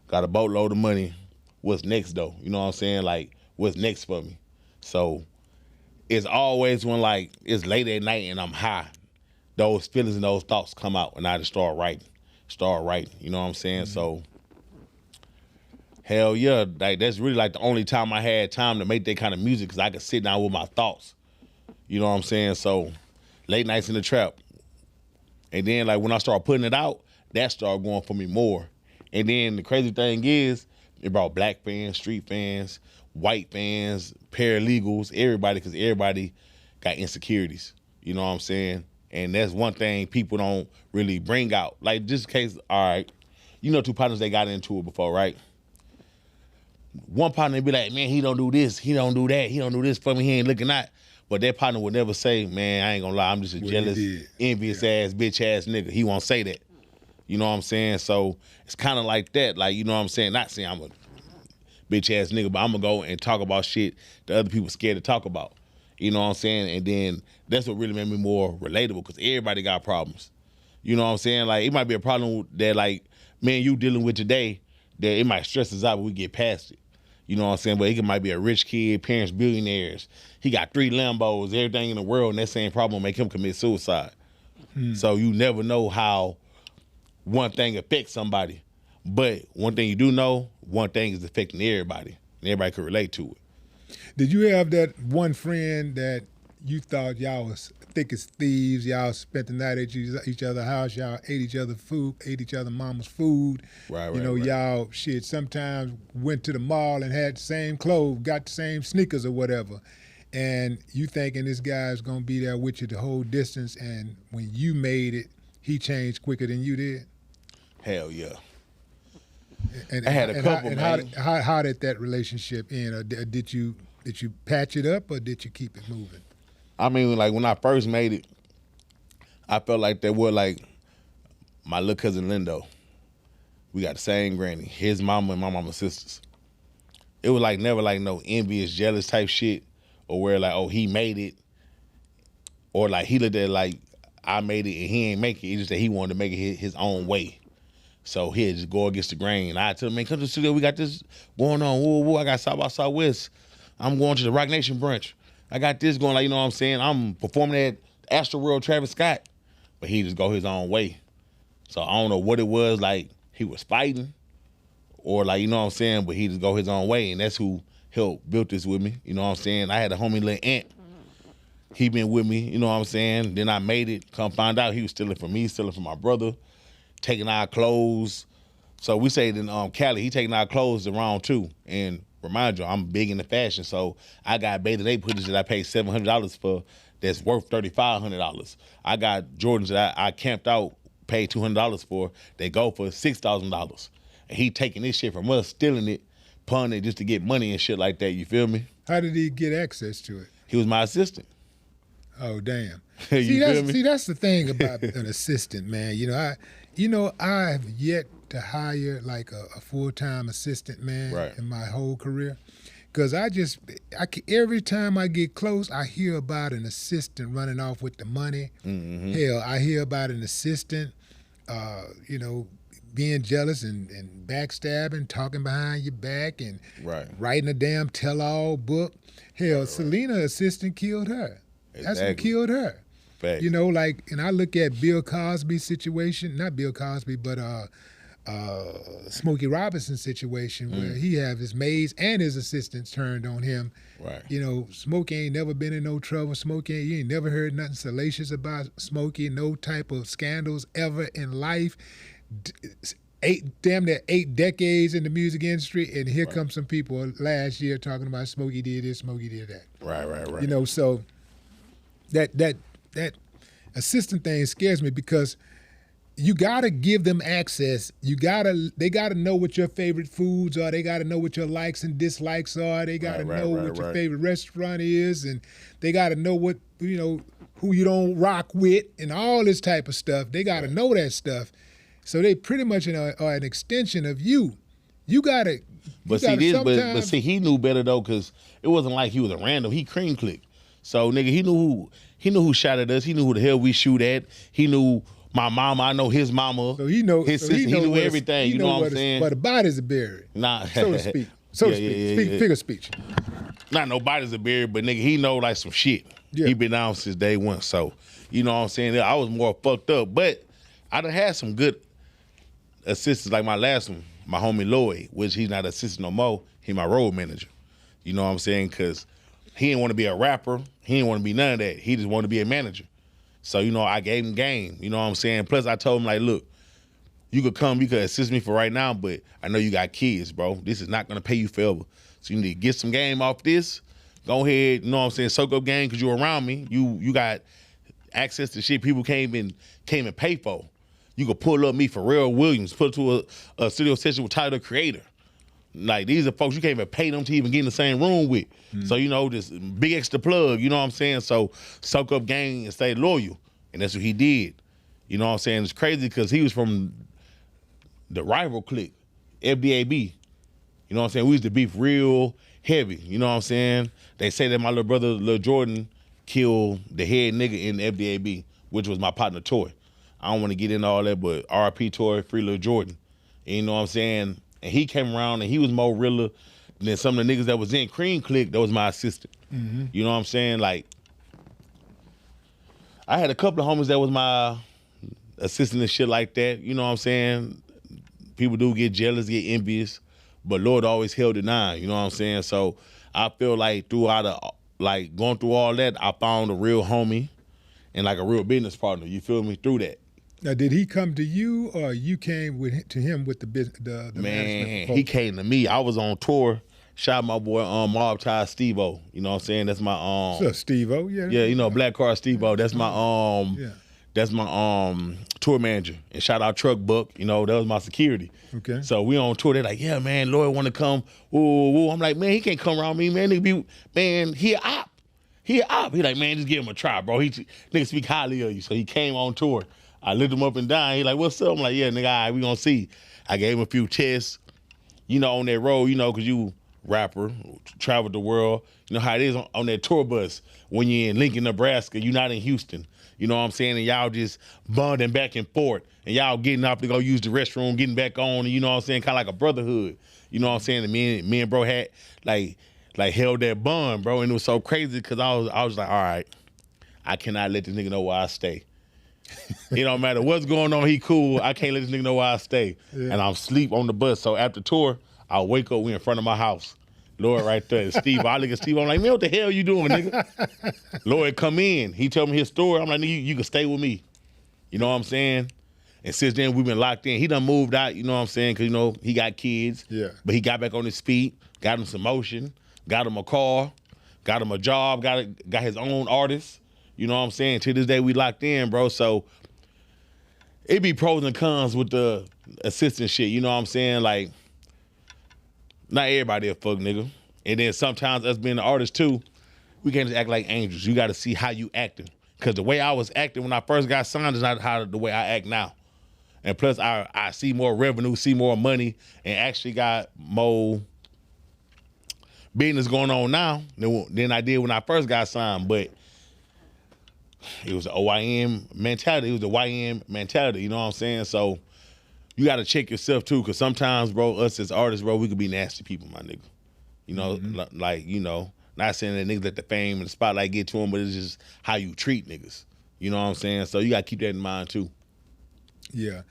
got a boatload of money. What's next though? You know what I'm saying? Like, what's next for me? So it's always when like it's late at night and I'm high, those feelings and those thoughts come out and I just start writing, you know what I'm saying? Mm-hmm. So hell yeah, like that's really like the only time I had time to make that kind of music, because I could sit down with my thoughts, you know what I'm saying? So late nights in the trap. And then like when I start putting it out, that started going for me more. And then the crazy thing is, it brought black fans, street fans, white fans, paralegals, everybody, because everybody got insecurities. You know what I'm saying? And that's one thing people don't really bring out. Like, just in case, all right, you know two partners, they got into it before, right? One partner be like, man, he don't do this, he don't do that, he don't do this for me, he ain't looking out. But that partner would never say, man, I ain't gonna lie, I'm just a jealous, envious ass, bitch ass nigga. He won't say that. You know what I'm saying? So it's kind of like that. Like, you know what I'm saying? Not saying I'm a bitch ass nigga, but I'm gonna go and talk about shit that other people scared to talk about. You know what I'm saying? And then that's what really made me more relatable, because everybody got problems. You know what I'm saying? Like, it might be a problem that like me and you dealing with today, that it might stress us out, but we get past it. You know what I'm saying? But it might be a rich kid, parents billionaires. He got 3 Lambos, everything in the world, and that same problem make him commit suicide. So you never know how one thing affects somebody. But one thing you do know, one thing is affecting everybody, and everybody could relate to it. Did you have that one friend that you thought y'all was thick as thieves, y'all spent the night at each other's house, y'all ate each other's food, ate each other's mama's food. Right. Y'all sometimes went to the mall and had the same clothes, got the same sneakers or whatever. And you thinking this guy's gonna be there with you the whole distance, and when you made it, he changed quicker than you did? Hell yeah. And I had a couple, man. How did that relationship end? Or did you patch it up, or did you keep it moving? I mean, like when I first made it, I felt like they were like my little cousin Lindo. We got the same granny, his mama and my mama's sisters. It was like never like no envious, jealous type shit, or where like, oh, he made it, or like he looked at it like I made it and he ain't make it. It's just that he wanted to make it his own way. So he'd just go against the grain. I tell him, man, come to the studio. We got this going on. Whoa. I got South by Southwest. I'm going to the Rock Nation brunch. I got this going, like, you know what I'm saying? I'm performing at Astroworld Travis Scott. But he just go his own way. So I don't know what it was, like he was fighting or like, you know what I'm saying? But he just go his own way. And that's who helped build this with me. You know what I'm saying? I had a homie, little Ant. He been with me, you know what I'm saying? Then I made it. Come find out he was stealing from me, stealing from my brother, taking our clothes. So we say in Cali, he taking our clothes around too. And remind you, I'm big into fashion. So I got Beta Day putties that I paid $700 for that's worth $3,500. I got Jordans that I camped out, paid $200 for. They go for $6,000. And he taking this shit from us, stealing it, punning it just to get money and shit like that. You feel me? How did he get access to it? He was my assistant. Oh, damn. See, that's the thing about an assistant, man. I have yet to hire like a full-time assistant, man, right, in my whole career. Because every time I get close, I hear about an assistant running off with the money. Mm-hmm. Hell, I hear about an assistant, being jealous and backstabbing, talking behind your back, and writing a damn tell-all book. Hell, Selena assistant killed her. Exactly. That's what killed her. Fact. And I look at Bill Cosby's situation, not Bill Cosby, but Smokey Robinson's situation where he have his maids and his assistants turned on him. Right. Smokey ain't never been in no trouble. You ain't never heard nothing salacious about Smokey, no type of scandals ever in life. Damn near 8 decades in the music industry, and here come some people last year talking about Smokey did this, Smokey did that. Right. So that assistant thing scares me because you gotta give them access. They gotta know what your favorite foods are. They gotta know what your likes and dislikes are. They gotta know what your favorite restaurant is, and they gotta know what who you don't rock with, and all this type of stuff. They gotta know that stuff. So they pretty much are an extension of you. You gotta. But see, he knew better though, because it wasn't like he was a random. He cream clicked. So nigga, he knew who shot at us. He knew who the hell we shoot at. He knew my mama. I know his mama. So he know his sister. He knew everything. You know what I'm saying? But the bodies are buried. Nah, so to speak. Figure speech. Not no bodies are buried, but nigga, he know like some shit. Yeah. He been down since day one. So you know what I'm saying? I was more fucked up, but I done had some good assistants like my last one, my homie Lloyd, which he's not assistant no more. He my road manager. You know what I'm saying? Because he didn't want to be a rapper. He didn't want to be none of that. He just wanted to be a manager. So, I gave him game. You know what I'm saying? Plus, I told him, like, look, you could assist me for right now, but I know you got kids, bro. This is not going to pay you forever. So you need to get some game off this. Go ahead, you know what I'm saying, soak up game because you're around me. You got access to shit people can't even pay for. You could pull up me for Pharrell Williams, put it to a studio session with Tyler, the Creator. Like, these are folks you can't even pay them to even get in the same room with. So, this big extra plug, you know what I'm saying? So, soak up game and stay loyal. And that's what he did. You know what I'm saying? It's crazy because he was from the rival clique, FDAB. You know what I'm saying? We used to beef real heavy. You know what I'm saying? They say that my little brother, Lil Jordan, killed the head nigga in the FDAB, which was my partner, Toy. I don't want to get into all that, but RP Toy, free Lil Jordan. And you know what I'm saying? And he came around and he was more realer than some of the niggas that was in Cream Click that was my assistant. Mm-hmm. You know what I'm saying? Like, I had a couple of homies that was my assistant and shit like that. You know what I'm saying? people do get jealous, get envious, but Lord always held it 9. You know what I'm saying? So I feel like throughout going through all that, I found a real homie and like a real business partner. You feel me? Through that. Now, did he come to you, or you came to him with the business? Man, he came to me. I was on tour. Shout out my boy Mob Tie Steve-O. You know what I'm saying? That's my What's up, Steve-O? Yeah, you know, Black Car Steve-O. That's my tour manager. And shout out Truck Buck. You know, that was my security. Okay. So we on tour. They're like, yeah, man, Lloyd want to come. Ooh. I'm like, man, he can't come around me, man. He a op. He like, man, just give him a try, bro. Nigga speak highly of you. So he came on tour. I looked him up and down. He like, what's up? I'm like, yeah, nigga, all right, we gonna see. I gave him a few tests, you know, on that road, you know, because you rapper, traveled the world. You know how it is on that tour bus when you're in Lincoln, Nebraska, you're not in Houston. You know what I'm saying? And y'all just bonding back and forth. And y'all getting up to go use the restroom, getting back on, and you know what I'm saying? Kind of like a brotherhood. You know what I'm saying? And me and bro had, like held that bond, bro. And it was so crazy because I was like, all right, I cannot let this nigga know where I stay. It don't matter what's going on, he cool. I can't let this nigga know where I stay. Yeah. And I'm asleep on the bus. So after tour, I'll wake up, we in front of my house. Lloyd right there. Steve, I look at Steve, I'm like, man, what the hell you doing, nigga? Lloyd come in. He tell me his story. I'm like, nigga, you can stay with me. You know what I'm saying? And since then, we've been locked in. He done moved out, you know what I'm saying? Because, you know, he got kids. Yeah. But he got back on his feet, got him some motion, got him a car, got him a job, got his own artist. You know what I'm saying? To this day, we locked in, bro. So it be pros and cons with the assistant shit. You know what I'm saying? Like, not everybody a fuck nigga. And then sometimes us being the artist too, we can't just act like angels. You got to see how you acting. Because the way I was acting when I first got signed is not the way I act now. And plus, I see more revenue, see more money, and actually got more business going on now than I did when I first got signed. But it was the OYN mentality. It was the YN mentality, you know what I'm saying? So you got to check yourself, too, because sometimes, bro, us as artists, bro, we could be nasty people, my nigga. You know, like, you know, not saying that niggas let the fame and the spotlight get to them, but it's just how you treat niggas. You know what I'm saying? So you got to keep that in mind, too. Yeah.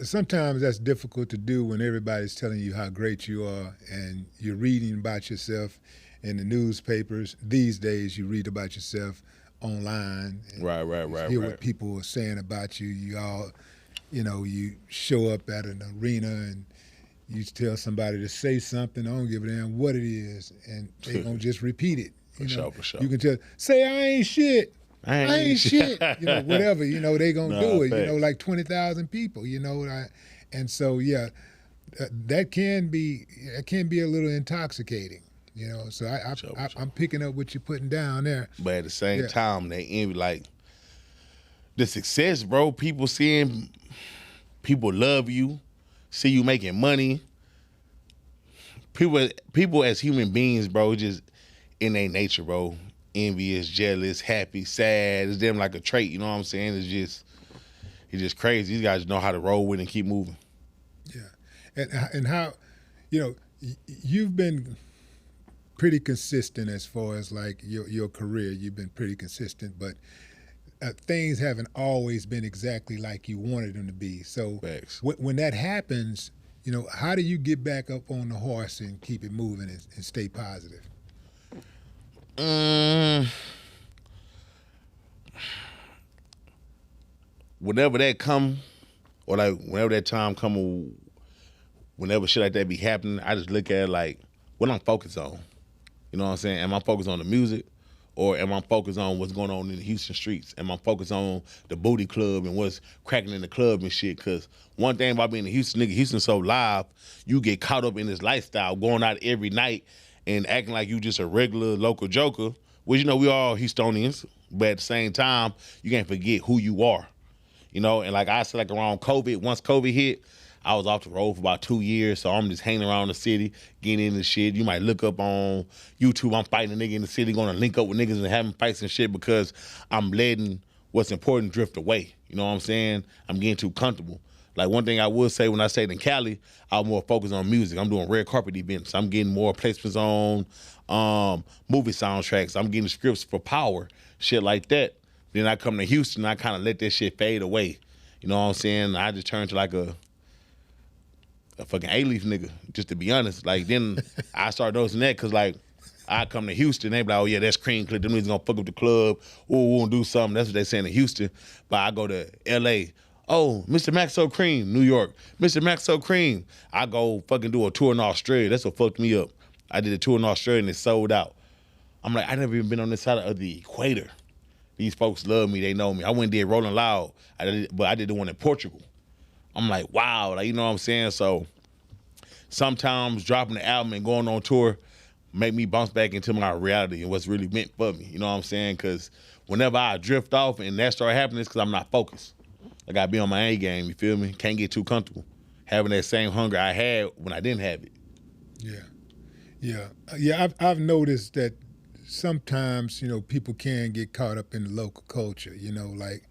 Sometimes that's difficult to do when everybody's telling you how great you are and you're reading about yourself in the newspapers. These days, you read about yourself online. Right. Hear what people are saying about you. You all, you know, you show up at an arena and you tell somebody to say something. I don't give a damn what it is, and they gonna just repeat it. For sure. You can tell, say I ain't shit. I ain't shit. You know, whatever. You know, they gonna do it. Thanks. You know, like 20,000 people. You know, and so yeah, that can be a little intoxicating. You know, so I'm picking up what you're putting down there. But at the same time, they envy, like, the success, bro. People seeing, people love you, see you making money. People as human beings, bro, just in their nature, bro. Envious, jealous, happy, sad. It's them like a trait, you know what I'm saying? It's just crazy. These guys know how to roll with and keep moving. Yeah. And how, you know, you've been pretty consistent as far as like your career. You've been pretty consistent, but things haven't always been exactly like you wanted them to be. So when that happens, you know, how do you get back up on the horse and keep it moving and stay positive? Whenever that come, or like whenever that time come, or whenever shit like that be happening, I just look at it like what I'm focused on. You know what I'm saying? Am I focused on the music, or am I focused on what's going on in the Houston streets? Am I focused on the booty club and what's cracking in the club and shit? Because one thing about being a Houston nigga, Houston's so live, you get caught up in this lifestyle, going out every night and acting like you just a regular local joker, which, you know, we all Houstonians, but at the same time, you can't forget who you are. You know, and like I said, like around COVID, once COVID hit, I was off the road for about 2 years, so I'm just hanging around the city, getting into shit. You might look up on YouTube, I'm fighting a nigga in the city, going to link up with niggas and having fights and shit because I'm letting what's important drift away. You know what I'm saying? I'm getting too comfortable. Like one thing I would say when I stayed in Cali, I was more focused on music. I'm doing red carpet events. I'm getting more placements on movie soundtracks. I'm getting scripts for Power, shit like that. Then I come to Houston, I kind of let that shit fade away. You know what I'm saying? I just turned to like a a fucking A-Leaf nigga, just to be honest. Like, then I started noticing that because, like, I come to Houston, they be like, oh, yeah, that's Kream Clip. Them niggas gonna fuck up the club. Or we gonna do something. That's what they saying in Houston. But I go to L.A., oh, Mr. Maxo Kream, New York. Mr. Maxo Kream. I go fucking do a tour in Australia. That's what fucked me up. I did a tour in Australia and it sold out. I'm like, I never even been on this side of the equator. These folks love me. They know me. I went and did Rolling Loud, but I did the one in Portugal. I'm like, wow. Like, you know what I'm saying? So sometimes dropping the album and going on tour make me bounce back into my reality and what's really meant for me. You know what I'm saying? Because whenever I drift off and that start happening, it's because I'm not focused. I got to be on my A game, you feel me? Can't get too comfortable. Having that same hunger I had when I didn't have it. Yeah, I've noticed that sometimes, you know, people can get caught up in the local culture, you know, like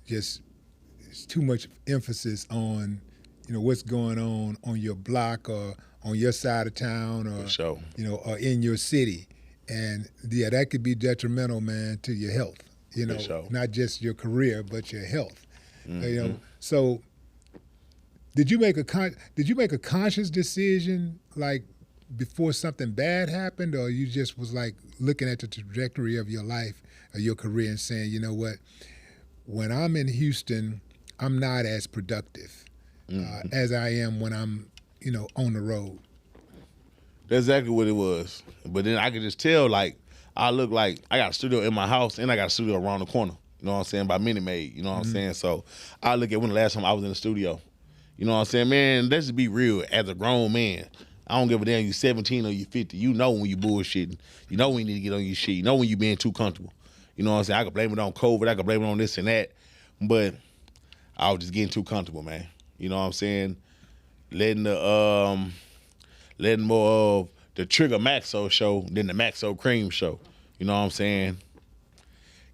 just it's too much emphasis on, you know, what's going on your block or on your side of town or, sure. You know, or in your city. And, yeah, that could be detrimental, man, to your health, you know, sure. Not just your career, but your health. Mm-hmm. You know, so did you make a conscious decision, like, before something bad happened, or you just was like looking at the trajectory of your life or your career and saying, you know what, when I'm in Houston, I'm not as productive as I am when I'm, you know, on the road? That's exactly what it was. But then I could just tell, like, I look like I got a studio in my house and I got a studio around the corner. You know what I'm saying? By Minute Maid. You know what I'm saying? So I look at when the last time I was in the studio. You know what I'm saying? Man, let's just be real. As a grown man, I don't give a damn you 17 or you 50. You know when you bullshitting. You know when you need to get on your shit. You know when you being too comfortable. You know what I'm saying? I could blame it on COVID. I could blame it on this and that. But I was just getting too comfortable, man. You know what I'm saying? Letting more of the Trigger Maxo show than the Maxo Kream show. You know what I'm saying?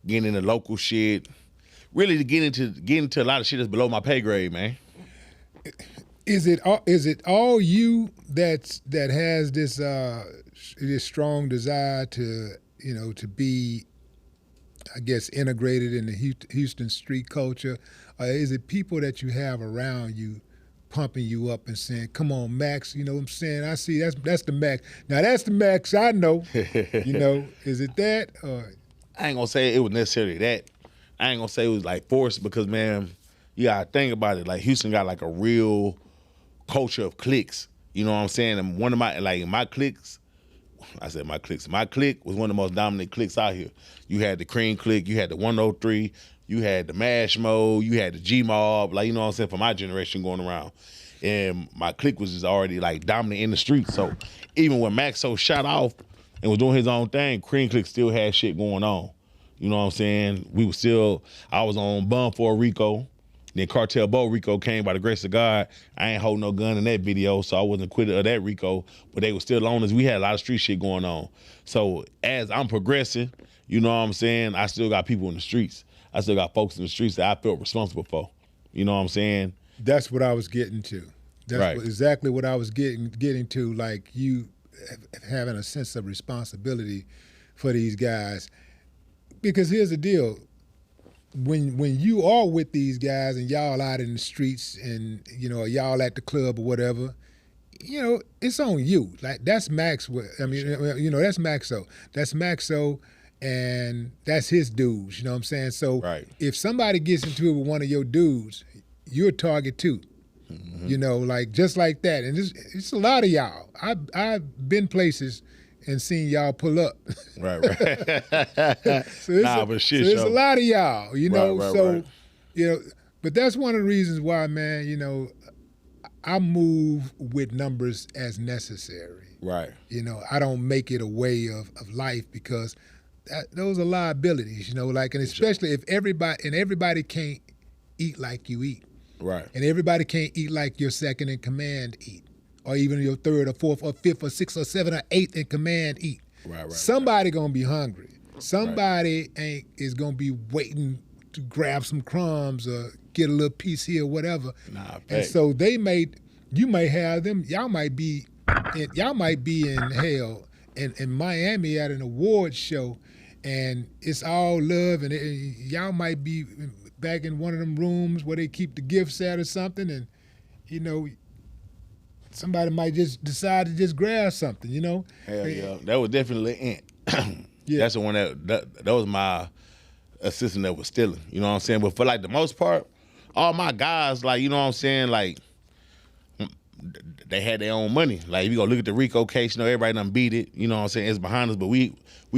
Getting into local shit. Really to get into a lot of shit that's below my pay grade, man. Is it all you that has this strong desire to, you know, to be, I guess, integrated in the Houston street culture? Or is it people that you have around you pumping you up and saying, come on, Max, you know what I'm saying? I see that's the Max. Now that's the Max I know. You know, is it that? Or? I ain't gonna say it was necessarily that. I ain't gonna say it was like forced because, man, you gotta think about it. Like Houston got like a real culture of cliques. You know what I'm saying? And one of my cliques, I said my cliques. My clique was one of the most dominant cliques out here. You had the Kream clique, you had the 103, you had the Mash Mode, you had the G Mob, like, you know what I'm saying, for my generation going around. And my clique was just already like dominant in the streets. So even when Maxo shot off and was doing his own thing, Kream clique still had shit going on. You know what I'm saying? I was on Bum for Rico. Then Cartel Bo Rico came by the grace of God. I ain't holding no gun in that video, so I wasn't quitted of that Rico, but they were still on us. We had a lot of street shit going on. So as I'm progressing, you know what I'm saying, I still got people in the streets. I still got folks in the streets that I felt responsible for. You know what I'm saying? That's what I was getting to. That's right. Exactly what I was getting to, like you having a sense of responsibility for these guys. Because here's the deal. When you are with these guys and y'all out in the streets and, you know, y'all at the club or whatever, you know, it's on you. Like, that's Max. I mean, you know, that's Maxo. That's Maxo, and that's his dudes, you know what I'm saying? So if somebody gets into it with one of your dudes, you're a target too. Mm-hmm. You know, like, just like that. And it's a lot of y'all. I've been places and seen y'all pull up. Right. So it's a lot of y'all, you know. You know, but that's one of the reasons why, man, you know, I move with numbers as necessary. Right. You know, I don't make it a way of life because those are liabilities, you know, like, and especially if everybody can't eat like you eat. Right. And everybody can't eat like your second in command eat. Or even your third or fourth or fifth or sixth or seventh or eighth in command eat. Right. Somebody gonna be hungry. Somebody is gonna be waiting to grab some crumbs or get a little piece here or whatever. And so you may have them. Y'all might be in hell in Miami at an awards show, and it's all love, and y'all might be back in one of them rooms where they keep the gifts at or something, and you know. somebody might just decide to just grab something, you know? Hell yeah. That was definitely Ant. Yeah. That's the one that was my assistant that was stealing. You know what I'm saying? But for like the most part, all my guys, like, you know what I'm saying, like, they had their own money. Like, if you go look at the Rico case, you know, everybody done beat it. You know what I'm saying? It's behind us, but we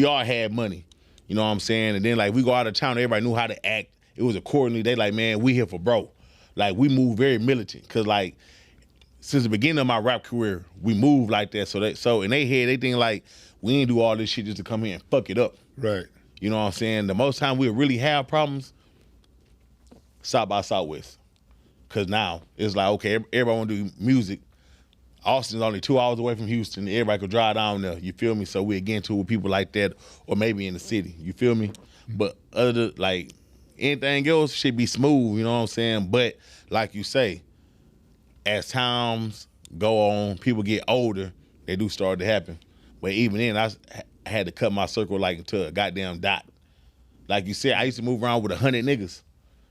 all had money. You know what I'm saying? And then, like, we go out of town, everybody knew how to act. It was accordingly. They like, man, we here for bro. Like, we move very militant. Because, like, since the beginning of my rap career, we moved like that. So in their head, they think, like, we ain't do all this shit just to come here and fuck it up. Right. You know what I'm saying? The most time we'll really have problems, South by Southwest. Because now, it's like, okay, everybody want to do music. Austin's only 2 hours away from Houston. Everybody could drive down there. You feel me? So we'll get into it with people like that, or maybe in the city. You feel me? But other than, like, anything else should be smooth, you know what I'm saying? But like you say, as times go on, people get older, they do start to happen. But even then, I had to cut my circle like to a goddamn dot. Like you said, I used to move around with 100 niggas.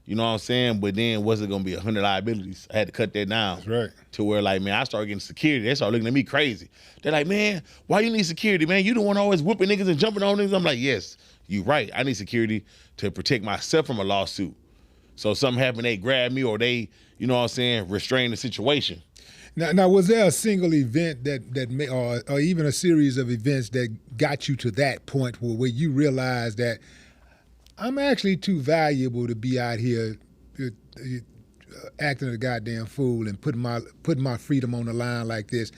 You know what I'm saying? But then was it gonna be 100 liabilities? I had to cut that down. That's right. To where, like, man, I started getting security. They started looking at me crazy. They're like, man, why you need security, man? You the one always whooping niggas and jumping on niggas. I'm like, yes, you right. I need security to protect myself from a lawsuit. So if something happened, they grab me or they, you know what I'm saying, restrain the situation. Now, was there a single event that or even a series of events that got you to that point where you realized that I'm actually too valuable to be out here acting a goddamn fool and putting my freedom on the line like this?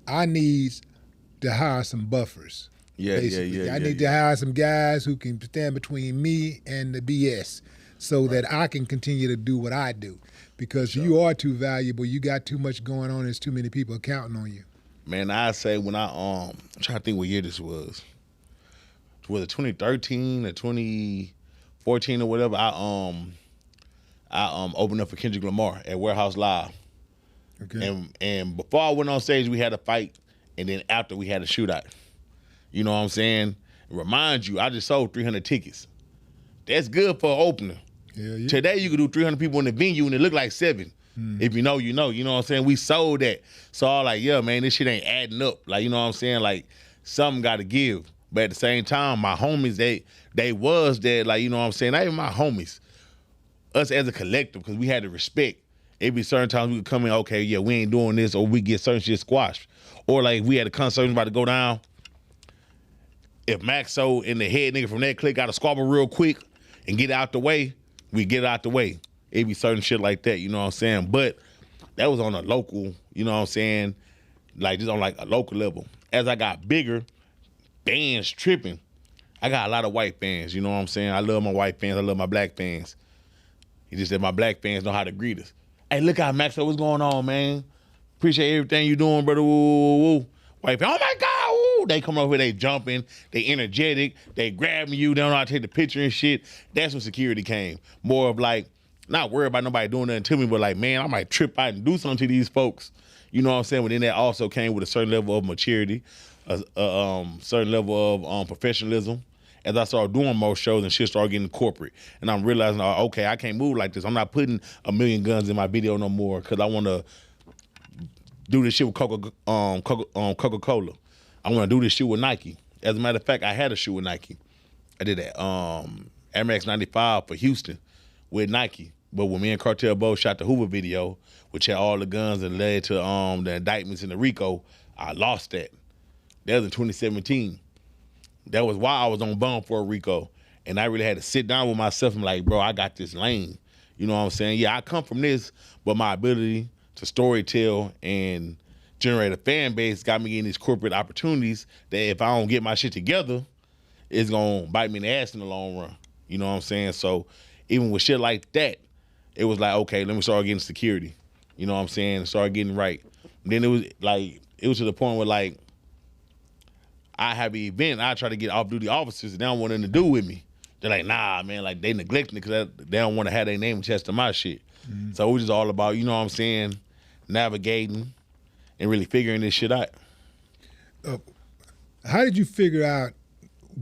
I need to hire some buffers. Yeah. I need to hire some guys who can stand between me and the BS so that I can continue to do what I do. Because you are too valuable. You got too much going on. There's too many people counting on you. Man, I say when I'm trying to think what year this was. Was it 2013 or 2014 or whatever? I opened up for Kendrick Lamar at Warehouse Live. Okay. And before I went on stage, we had a fight, and then after we had a shootout. You know what I'm saying? Remind you, I just sold 300 tickets. That's good for an opener. Yeah. Today you could do 300 people in the venue and it look like 7. If you know, you know. You know what I'm saying? We sold that. So I was like, yeah, man, this shit ain't adding up. Like, you know what I'm saying? Like, something got to give. But at the same time, my homies, they was there. Like, you know what I'm saying? Not even my homies. Us as a collective, because we had to respect. It'd be certain times we could come in, okay, yeah, we ain't doing this, or we get certain shit squashed. Or like we had a concert about to go down. If Maxo and the head nigga from that clique got to squabble real quick and get out the way, we get out the way. It'd be certain shit like that, you know what I'm saying? But that was on a local, you know what I'm saying? Like just on like a local level. As I got bigger, bands tripping. I got a lot of white fans, you know what I'm saying? I love my white fans, I love my black fans. He just said my black fans know how to greet us. Hey, look out, Maxo, what's going on, man? Appreciate everything you doing, brother. Woo, woo, woo. White fans, oh my God, woo. They come over, they jumping, they energetic, they grabbing you, they don't know how to take the picture and shit. That's when security came. More of like, not worried about nobody doing nothing to me, but like, man, I might trip out and do something to these folks. You know what I'm saying? But then that also came with a certain level of maturity, a certain level of professionalism. As I started doing more shows and shit started getting corporate. And I'm realizing, okay, I can't move like this. I'm not putting 1 million guns in my video no more because I want to do this shit with Coca-Cola. I want to do this shit with Nike. As a matter of fact, I had a shoe with Nike. I did that Air Max 95 for Houston with Nike. But when me and Cartel both shot the Hoover video, which had all the guns and led to the indictments in the RICO, I lost that. That was in 2017. That was why I was on bond for a RICO. And I really had to sit down with myself and like, bro, I got this lane. You know what I'm saying? Yeah, I come from this, but my ability to storytell and generate a fan base got me getting these corporate opportunities that if I don't get my shit together, it's going to bite me in the ass in the long run. You know what I'm saying? So even with shit like that, it was like, okay, let me start getting security. You know what I'm saying? Start getting right. And then it was to the point where like, I have an event, I try to get off-duty officers, and they don't want nothing to do with me. They're like, nah, man, like they neglecting it because they don't want to have their name attached to my shit. Mm-hmm. So it was just all about, you know what I'm saying, navigating and really figuring this shit out. How did you figure out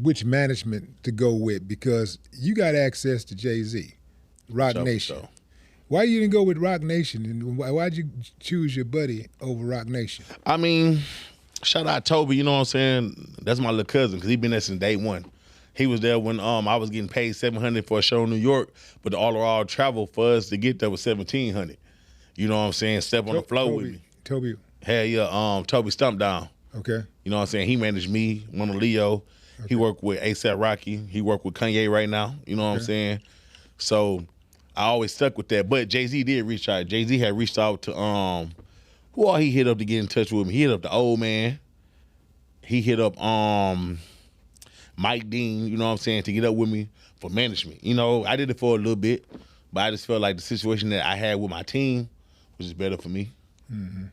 which management to go with? Because you got access to Jay-Z, Roc Nation. Why you didn't go with Rock Nation, and why'd you choose your buddy over Rock Nation? I mean, shout out Toby, you know what I'm saying? That's my little cousin because he been there since day one. He was there when I was getting paid $700 for a show in New York, but the all-around travel for us to get there was $1,700. You know what I'm saying? Step on the floor with me. Toby. Hell yeah, Toby Stump Down. Okay. You know what I'm saying? He managed me, one of Leo. Okay. He worked with A$AP Rocky. He worked with Kanye right now. You know what I'm saying? So I always stuck with that. But Jay-Z did reach out. Jay-Z had reached out to who all he hit up to get in touch with me? He hit up the old man. He hit up Mike Dean, you know what I'm saying, to get up with me for management. You know, I did it for a little bit, but I just felt like the situation that I had with my team was just better for me. Mm-hmm.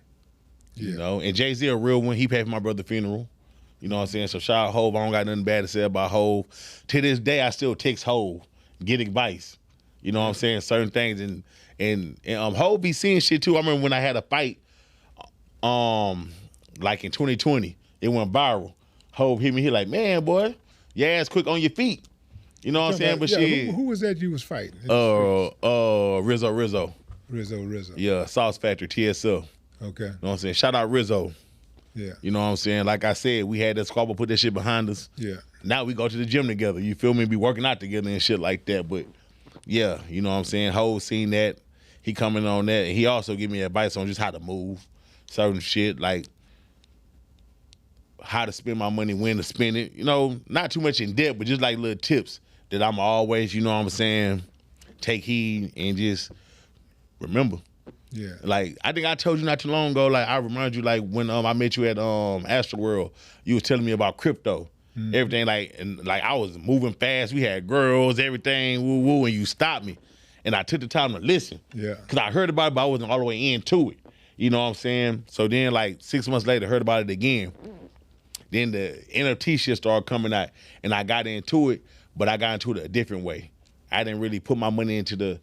Yeah. You know, and Jay-Z a real one. He paid for my brother's funeral. You know what I'm saying? So shout out Hov. I don't got nothing bad to say about Hov. To this day, I still text Hov, get advice. You know what I'm saying? Certain things. And Hov be seeing shit too. I remember when I had a fight, like in 2020, it went viral. Hov hit me. He like, man, boy, your ass quick on your feet. You know what I'm saying? But shit. Who was that you was fighting? Rizzo. Rizzo. Yeah, Sauce Factory, TSL. Okay. You know what I'm saying? Shout out Rizzo. Yeah. You know what I'm saying? Like I said, we had that squabble, put that shit behind us. Yeah. Now we go to the gym together. You feel me? Be working out together and shit like that. But yeah, you know what I'm saying? Ho seen that. He coming on that. And he also give me advice on just how to move certain shit, like how to spend my money, when to spend it. You know, not too much in depth, but just like little tips that I'm always, you know what I'm saying, take heed and just remember. Yeah. Like, I think I told you not too long ago, like, I remind you, like, when I met you at Astroworld, you was telling me about crypto. Mm-hmm. Everything, like I was moving fast. We had girls, everything, woo-woo, and you stopped me. And I took the time to listen. Yeah. Because I heard about it, but I wasn't all the way into it. You know what I'm saying? So then, like, 6 months later, heard about it again. Then the NFT shit started coming out, and I got into it, but I got into it a different way. I didn't really put my money into the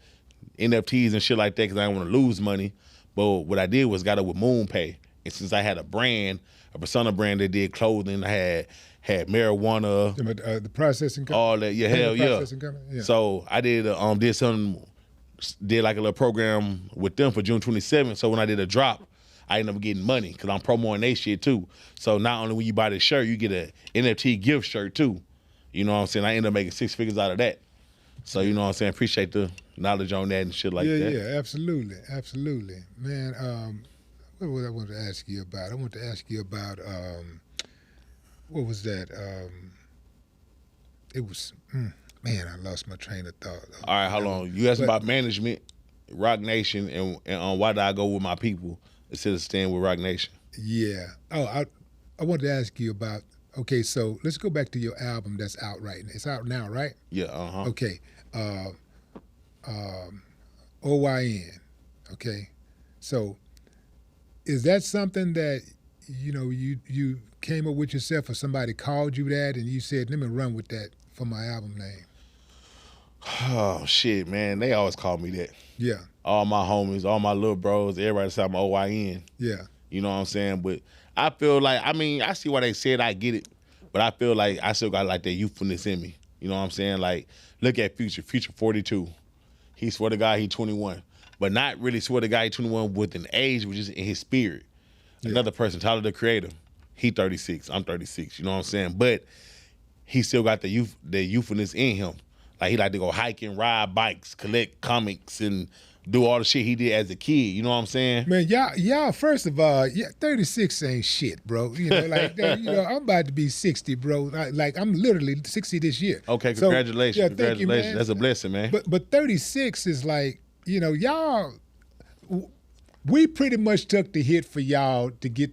NFTs and shit like that because I didn't want to lose money. But what I did was got it with MoonPay. And since I had a brand, a persona brand that did clothing, I had marijuana. The processing company? All that, yeah, hell yeah. Yeah. So I did like a little program with them for June 27th. So when I did a drop, I ended up getting money because I'm promoting they shit too. So not only when you buy the shirt, you get a NFT gift shirt too. You know what I'm saying? I ended up making 6 figures out of that. So, you know what I'm saying? Appreciate the knowledge on that and shit like that. Yeah, absolutely. Man, what was I want to ask you about? I want to ask you about, what was that? It was, man, I lost my train of thought. All right, hold on. You asked about management, Rock Nation, and why did I go with my people instead of staying with Rock Nation? Yeah. Oh, I wanted to ask you about, okay, so let's go back to your album that's out right now. It's out now, right? Yeah, uh-huh. Okay. OYN, okay? So is that something that, you know, you came up with yourself or somebody called you that and you said, let me run with that for my album name? Oh, shit, man. They always call me that. Yeah. All my homies, all my little bros, everybody say I'm OYN. Yeah. You know what I'm saying? But I feel like, I mean, I see why they said I get it, but I feel like I still got like that youthfulness in me. You know what I'm saying? Like, look at Future 42. He swear to God he 21. But not really swear to God he 21 with an age, but just in his spirit. Yeah. Another person, Tyler the Creator, he 36, I'm 36, you know what I'm saying? But he still got the youthfulness in him. Like, he like to go hiking, ride bikes, collect comics, and do all the shit he did as a kid. You know what I'm saying? Man, y'all. First of all, 36 ain't shit, bro. You know, like I'm about to be 60, bro. Like I'm literally 60 this year. Okay, congratulations. So, congratulations. Thank you, man. That's a blessing, man. But 36 is like, you know, y'all. We pretty much took the hit for y'all to get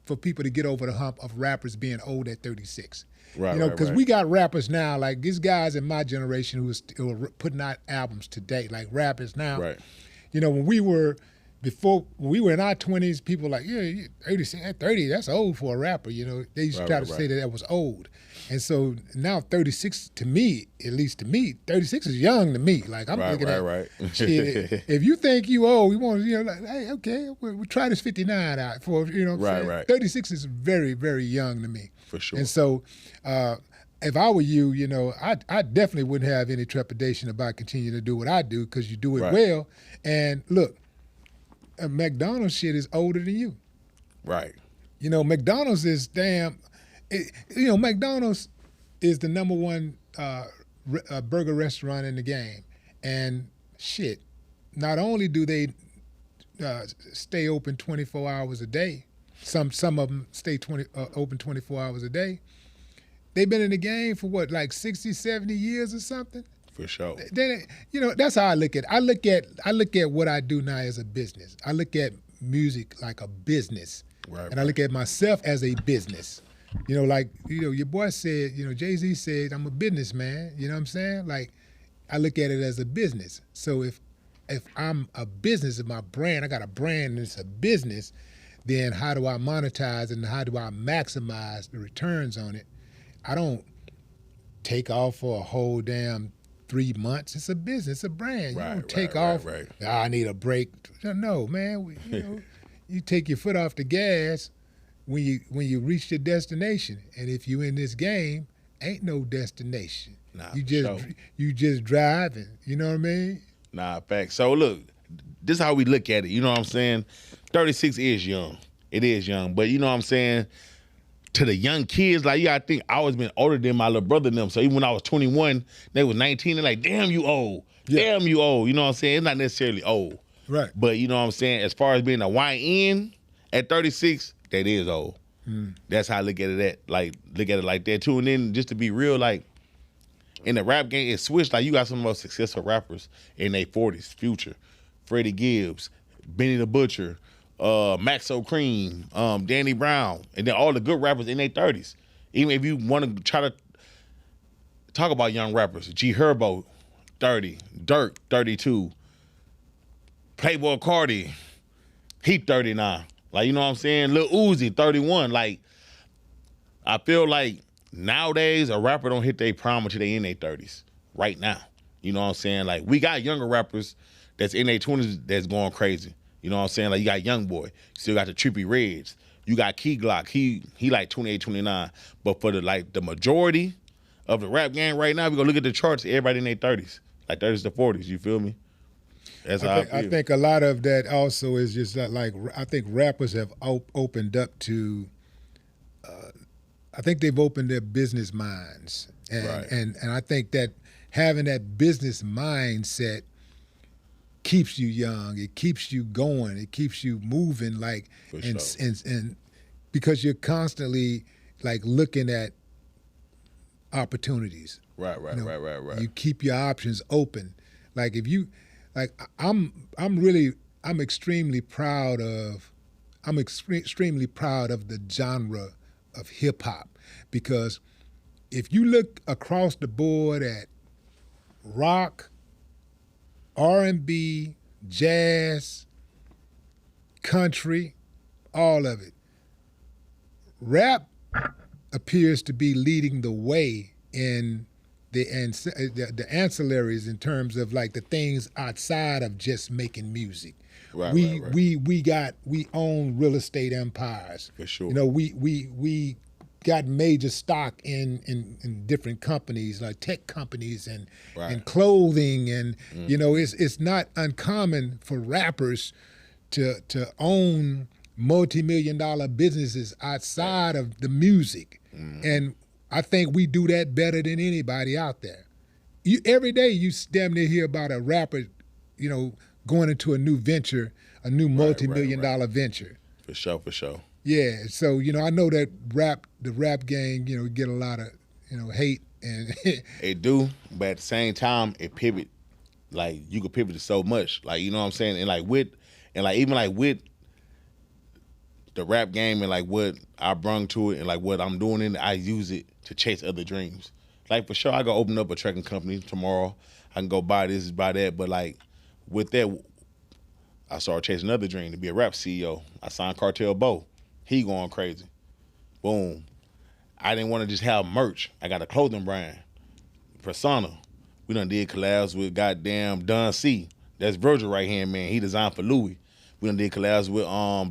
for people to get over the hump of rappers being old at 36. Right, you know, because right. we got rappers now, like these guys in my generation who are putting out albums today, like rappers now. Right. You know, when we were in our 20s, people were like, yeah, 30, that's old for a rapper. You know, they used to try to say that was old. And so now 36, to me, at least to me, 36 is young to me. Like I'm looking at shit, if you think you old, you want to, you know, like, hey, okay, we'll try this 59 out for, you know what I'm saying? Right. 36 is very, very young to me. For sure. And so if I were you, you know, I definitely wouldn't have any trepidation about continuing to do what I do because you do it well. And look, McDonald's shit is older than you. Right. You know, McDonald's is McDonald's is the number one burger restaurant in the game. And shit, not only do they stay open 24 hours a day, some of them stay open 24 hours a day. They've been in the game for what, like 60, 70 years or something? For sure. Then, you know, that's how I look at it. I look at what I do now as a business. I look at music like a business. Right. And I look at myself as a business. You know, like, you know, your boy said, you know, Jay-Z said, I'm a businessman. You know what I'm saying? Like, I look at it as a business. So if I'm a business, if my brand, I got a brand and it's a business, then how do I monetize and how do I maximize the returns on it? I don't take off for a whole damn 3 months. It's a business, it's a brand. You don't take off, I need a break. No, man, you know, you take your foot off the gas when you reach your destination. And if you in this game, ain't no destination. Nah, you just driving. You know what I mean? Nah, facts. So look, this is how we look at it. You know what I'm saying? 36 is young. It is young. But you know what I'm saying? To the young kids, like, I think I always been older than my little brother and them. So even when I was 21, they was 19, they're like, damn, you old. Yeah. Damn, you old. You know what I'm saying? It's not necessarily old. Right. But you know what I'm saying? As far as being a YN at 36, that is old. That's how I look at it look at it like that too. And then just to be real, like, in the rap game, it switched. Like, you got some of the most successful rappers in their 40s. Future, Freddie Gibbs, Benny the Butcher, Maxo Kream, Danny Brown, and then all the good rappers in their 30s. Even if you want to try to talk about young rappers, G Herbo, 30, Dirk, 32, Playboy Cardi, he 39. Like, you know what I'm saying? Lil Uzi, 31. Like, I feel like nowadays a rapper don't hit their prime until they in their 30s. Right now. You know what I'm saying? Like, we got younger rappers that's in their 20s that's going crazy. You know what I'm saying? Like, you got Young Boy. You still got the Trippie Reds. You got Key Glock. He like 28, 29. But for the majority of the rap game right now, we gonna look at the charts, everybody in their 30s. Like 30s to 40s, you feel me? That's how I feel. I think a lot of that also is just that, like, I think rappers have opened up to, I think they've opened their business minds. And I think that having that business mindset keeps you young. It keeps you going. It keeps you moving, like, and because you're constantly, like, looking at opportunities. Right. You keep your options open. Like, if you, like, I'm extremely proud of the genre of hip hop, because if you look across the board at rock, R&B, jazz, country, all of it, rap appears to be leading the way in the ancillaries in terms of, like, the things outside of just making music. We own real estate empires. For sure. You know, we got major stock in different companies, like tech companies and clothing, and you know, it's not uncommon for rappers to own multi-million-dollar businesses outside of the music. And I think we do that better than anybody out there. Every day you damn near hear about a rapper, you know, going into a new venture, a new multi-million-dollar venture. For sure. Yeah, so, you know, I know that the rap gang, you know, get a lot of, you know, hate and it do, but at the same time, it pivot. Like, you could pivot to so much. Like, you know what I'm saying? And even with the rap game and like what I brung to it and like what I'm doing in it, I use it to chase other dreams. Like, for sure, I go open up a trucking company tomorrow. I can go buy this, buy that, but like with that, I started chasing another dream to be a rap CEO. I signed Cartel Bo. He going crazy. Boom. I didn't want to just have merch. I got a clothing brand, Persona. We done did collabs with goddamn Don C. That's Virgil right hand man. He designed for Louis. We done did collabs with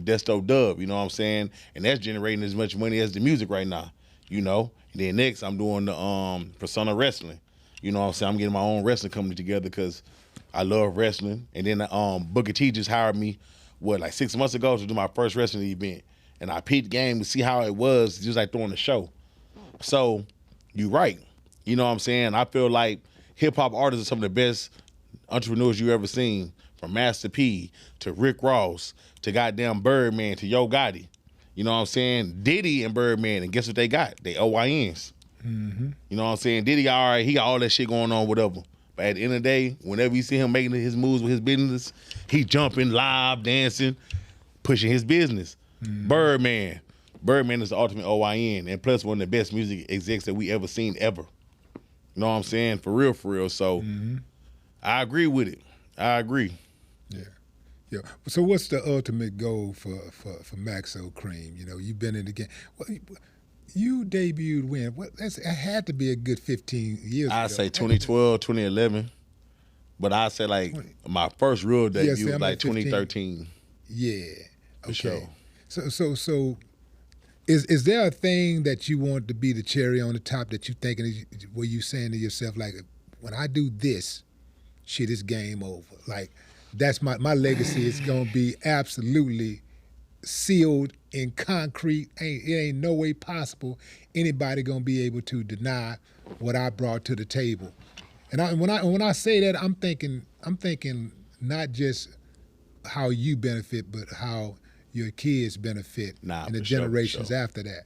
Desto Dub, you know what I'm saying? And that's generating as much money as the music right now, you know? And then next, I'm doing the Persona Wrestling. You know what I'm saying? I'm getting my own wrestling company together because I love wrestling. And then Booker T just hired me, like 6 months ago to do my first wrestling event. And I peeped the game to see how it was, just like throwing the show. So, you're right. You know what I'm saying? I feel like hip-hop artists are some of the best entrepreneurs you ever seen. From Master P to Rick Ross to goddamn Birdman to Yo Gotti. You know what I'm saying? Diddy and Birdman, and guess what they got? They OYNs. Mm-hmm. You know what I'm saying? Diddy, all right, he got all that shit going on, whatever. But at the end of the day, whenever you see him making his moves with his business, he jumping, live, dancing, pushing his business. Mm-hmm. Birdman is the ultimate OYN, and plus one of the best music execs that we ever seen ever. You know what I'm saying? For real, for real. So I agree with it. I agree. Yeah. So what's the ultimate goal for Maxo Kream? You know, you've been in the game. Well, you debuted when? It had to be a good 15 years ago. I'd say 2012, 2011. But I'd say like my first real debut was like 2013. Yeah. For sure. So is there a thing that you want to be the cherry on the top that you thinking, where you saying to yourself, like, when I do this, shit, is game over? Like, that's my legacy is gonna be absolutely sealed in concrete. It ain't no way possible anybody gonna be able to deny what I brought to the table. And when I say that, I'm thinking not just how you benefit, but how your kids benefit and the generations after that.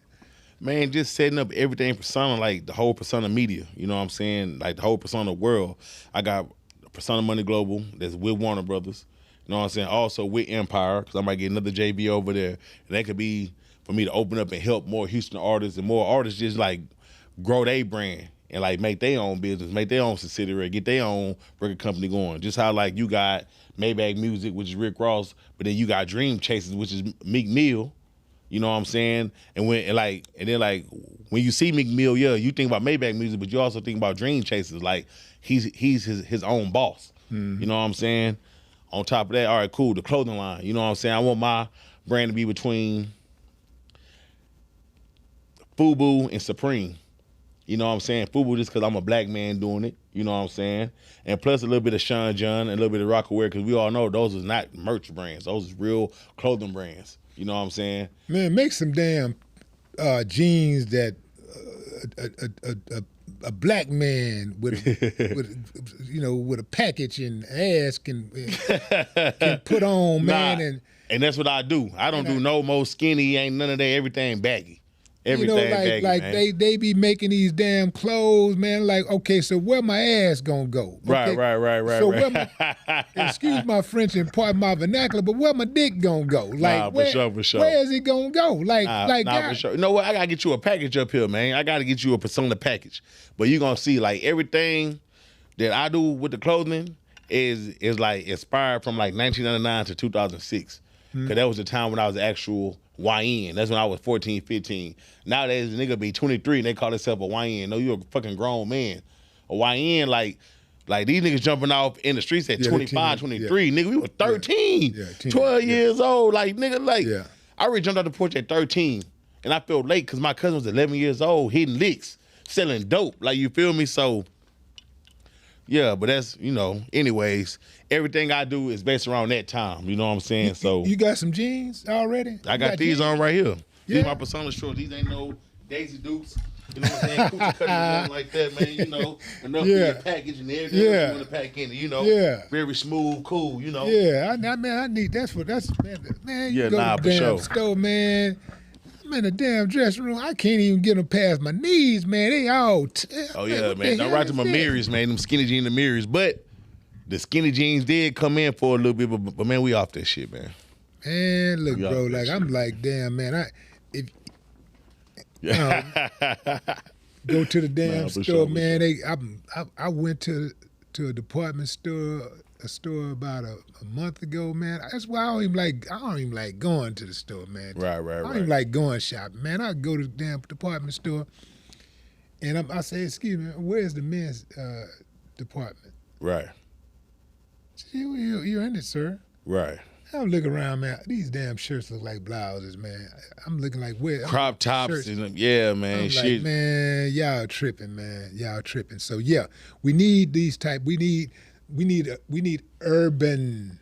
Man, just setting up everything Persona, like the whole Persona media. You know what I'm saying? Like the whole Persona world. I got Persona Money Global, that's with Warner Brothers. You know what I'm saying? Also with Empire, because I might get another JB over there. And that could be for me to open up and help more Houston artists, and more artists just like grow their brand and like make their own business, make their own subsidiary, get their own record company going. Just how like you got Maybach Music, which is Rick Ross, but then you got Dream Chasers, which is Meek Mill. You know what I'm saying? And then when you see Meek Mill, yeah, you think about Maybach Music, but you also think about Dream Chasers. Like he's his own boss. You know what I'm saying? On top of that, all right, cool, the clothing line. You know what I'm saying? I want my brand to be between FUBU and Supreme. You know what I'm saying? FUBU just because I'm a black man doing it. You know what I'm saying? And plus a little bit of Sean John and a little bit of Rockaware, because we all know those is not merch brands. Those is real clothing brands. You know what I'm saying? Man, make some damn jeans that a black man with a package and ass can put on, man. And that's what I do. I don't do no more skinny, ain't none of that. Everything baggy. Everything baggy, man. They be making these damn clothes, man. Like, okay, so where my ass gonna go? Okay? Right. So where my, excuse my French and pardon my vernacular, but where my dick gonna go? Like, for sure. Where is it gonna go? For sure. You know what? I gotta get you a package up here, man. I gotta get you a Persona package. But you gonna see like everything that I do with the clothing is like inspired from like 1999 to 2006. Because that was the time when I was actual YN. That's when I was 14, 15. Nowadays, the nigga be 23 and they call themselves a YN. No, you're a fucking grown man. A YN, like these niggas jumping off in the streets at 25, 23. Nigga, we were 13, 12 years old. Like, nigga, I already jumped off the porch at 13. And I felt late because my cousin was 11 years old, hitting licks, selling dope. Like, you feel me? So, yeah, but that's, anyways, everything I do is based around that time. You know what I'm saying? So you got some jeans already? I got these jeans on right here. These my Persona shorts. These ain't no Daisy Dukes. You know what I'm saying? Coochie cutting nothing like that, man. Enough for your package and everything you want to pack in it, very smooth, cool, Yeah, I need that's man. You go to the damn store, man. I'm in the damn dressing room. I can't even get them past my knees, man. They all man. Don't ride to my mirrors, man. Them skinny jeans and mirrors. But the skinny jeans did come in for a little bit, but man, we off that shit, man. Man, look, bro, like I'm like, damn, man. Go to the damn store, man. I went to a department store, about a month ago, man. That's why I don't even like going to the store, man. Right. I don't even like going shopping, man. I go to the damn department store, and I say, excuse me, where's the men's department? Right. You're in it, sir. Right. I'm looking around, man. These damn shirts look like blouses, man. I'm looking like where crop tops. Yeah, man. I'm shit. like, man, y'all tripping, man. Y'all tripping. So yeah, we need these type. We need urban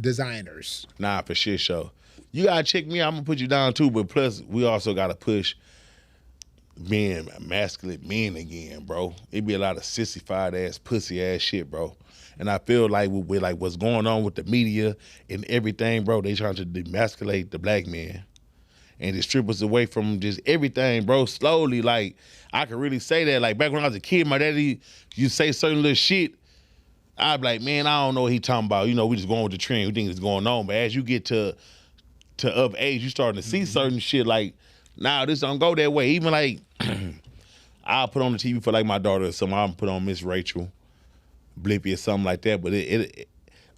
designers. Nah, for shit show. You gotta check me out. I'm gonna put you down too. But plus, we also gotta push men, masculine men again, bro. It be a lot of sissified ass, pussy ass shit, bro. And I feel like with like what's going on with the media and everything, bro, they trying to demasculate the black man and just strip us away from just everything, bro. Slowly, like I can really say that. Like back when I was a kid, my daddy, you say certain little shit, I'd be like, man, I don't know what he talking about. You know, we just going with the trend. We think it's going on. But as you get to up age, you starting to see certain shit like, nah, this don't go that way. Even like, I'll put on the TV for like my daughter or something. I'll put on Miss Rachel, Blippy or something like that. But it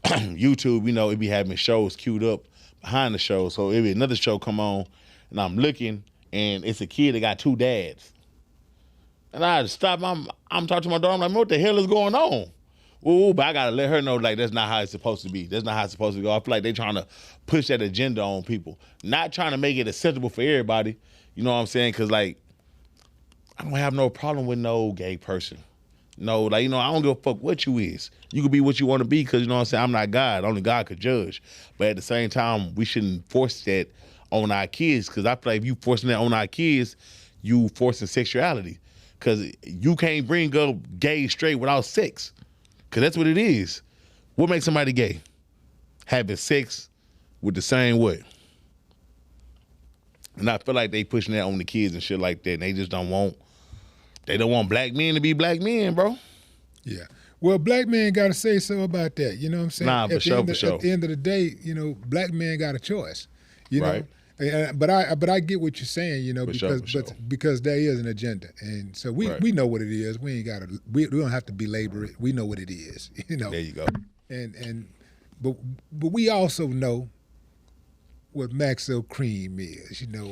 YouTube, you know, it be having shows queued up behind the show. So it be another show come on, and I'm looking, and it's a kid that got two dads. And I stop. I'm talking to my daughter. I'm like, what the hell is going on? Ooh, but I gotta let her know like that's not how it's supposed to be. That's not how it's supposed to go. I feel like they trying to push that agenda on people, not trying to make it acceptable for everybody. You know what I'm saying? Cause like I don't have no problem with no gay person. No, like, you know, I don't give a fuck what you is. You could be what you want to be, because, you know what I'm saying, I'm not God. Only God could judge. But at the same time, we shouldn't force that on our kids, because I feel like if you forcing that on our kids, you forcing sexuality. Because you can't bring up gay straight without sex. Because that's what it is. What makes somebody gay? Having sex with the same what? And I feel like they pushing that on the kids and shit like that, and they just don't want black men to be black men, bro. Yeah. Well, black men got to say so about that. You know what I'm saying? Nah, for sure. At the end of the day, you know, black men got a choice. You right. know? But I get what you're saying, you know, because there is an agenda. And so we know what it is. We ain't got to, we don't have to belabor it. We know what it is, you know. There you go. But we also know what Maxo Kream is, you know,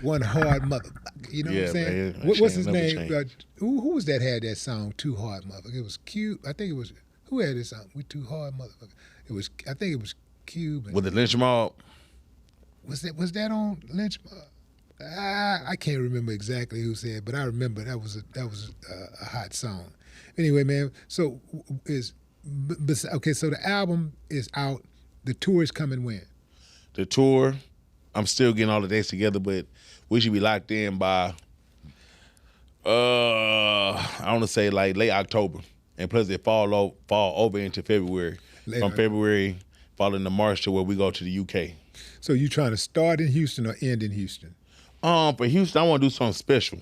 one hard motherfucker. You know what I'm saying? Man, what's his name? Who was that had that song, Too Hard Motherfucker? It was Cube. I think it was, who had this song? We Too Hard Motherfucker. I think it was Cube. With the Lynch Mob? Was that on Lynch Mob? I can't remember exactly who said, but I remember that was a hot song. Anyway, man, so so the album is out. The tour is coming when? The tour, I'm still getting all the dates together, but we should be locked in by, I want to say like late October. And plus it fall over into February. From February, fall into March to where we go to the UK. So you trying to start in Houston or end in Houston? For Houston, I want to do something special.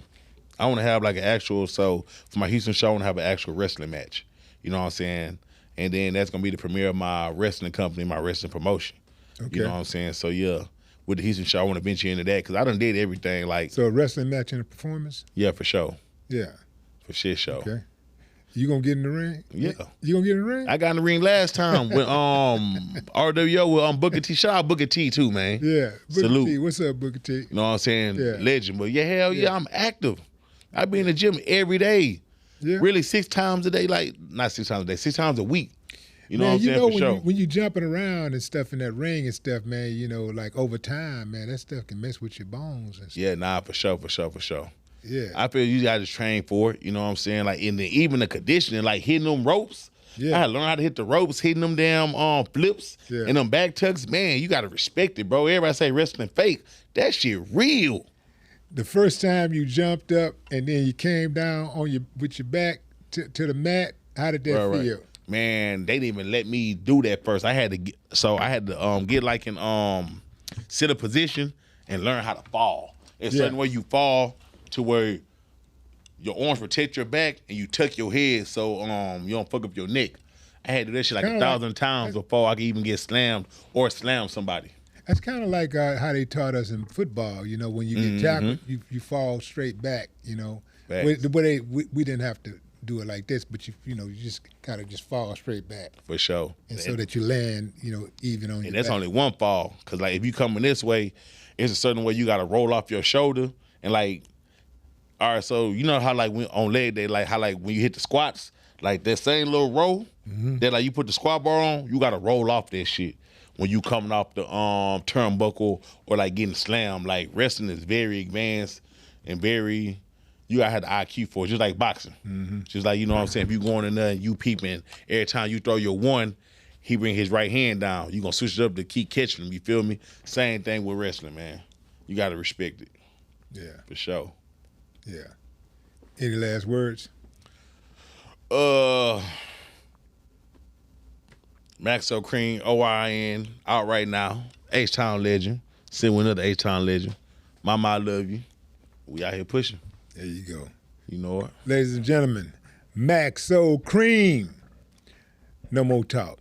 I want to have like an actual, so for my Houston show, I want to have an actual wrestling match. You know what I'm saying? And then that's going to be the premiere of my wrestling company, my wrestling promotion. Okay. You know what I'm saying? So yeah, with the Houston show, I want to venture into that because I done did everything. Like, so a wrestling match and a performance? Yeah, for sure. Yeah. For shit show. Okay. You gonna get in the ring? Yeah. You gonna get in the ring? I got in the ring last time with RWO with Booker T. Shout out Booker T too, man. Yeah. Booker Salute. T. What's up, Booker T? You know what I'm saying? Yeah. Legend. But yeah, hell yeah, I'm active. I be in the gym every day. Yeah. Really 6 times a day, like not 6 times a day, 6 times a week. You know what I'm saying? For sure. When you jumping around and stuff in that ring and stuff, man, you know, like over time, man, that stuff can mess with your bones and stuff. Yeah, nah, for sure. Yeah. I feel you got to train for it. You know what I'm saying? Like even the conditioning, like hitting them ropes. Yeah. I had to learn how to hit the ropes, hitting them damn flips and them back tucks. Man, you got to respect it, bro. Everybody say wrestling fake. That shit real. The first time you jumped up and then you came down with your back to the mat, how did that feel? Right. Man, they didn't even let me do that first. I had to get like in sit a position and learn how to fall. It's a certain way you fall to where your arms protect your back and you tuck your head so you don't fuck up your neck. I had to do that shit like 1,000 times before I could even get slammed or slam somebody. That's kind of like how they taught us in football. You know, when you get tackled, you fall straight back. You know, we didn't have to do it like this, but you just gotta just fall straight back for sure, and so that you land, even on your back. And that's only one fall, because like if you coming this way, it's a certain way you gotta roll off your shoulder and like, all right, so you know how like when on leg day, like how like when you hit the squats, Like that same little roll that like you put the squat bar on, you gotta roll off that shit when you coming off the turnbuckle or like getting slammed. Like wrestling is very advanced and very, you gotta have the IQ for it, just like boxing. Just like, you know what I'm saying, if you going in there and you peeping, every time you throw your one, he bring his right hand down. You gonna switch it up to keep catching him, you feel me? Same thing with wrestling, man. You gotta respect it. Yeah. For sure. Yeah. Any last words? Maxo Kream, OYN, out right now. H-Town legend. Send with another H-Town legend. Mama, I love you. We out here pushing. There you go. You know what? Ladies and gentlemen, Maxo Kream. No more talk.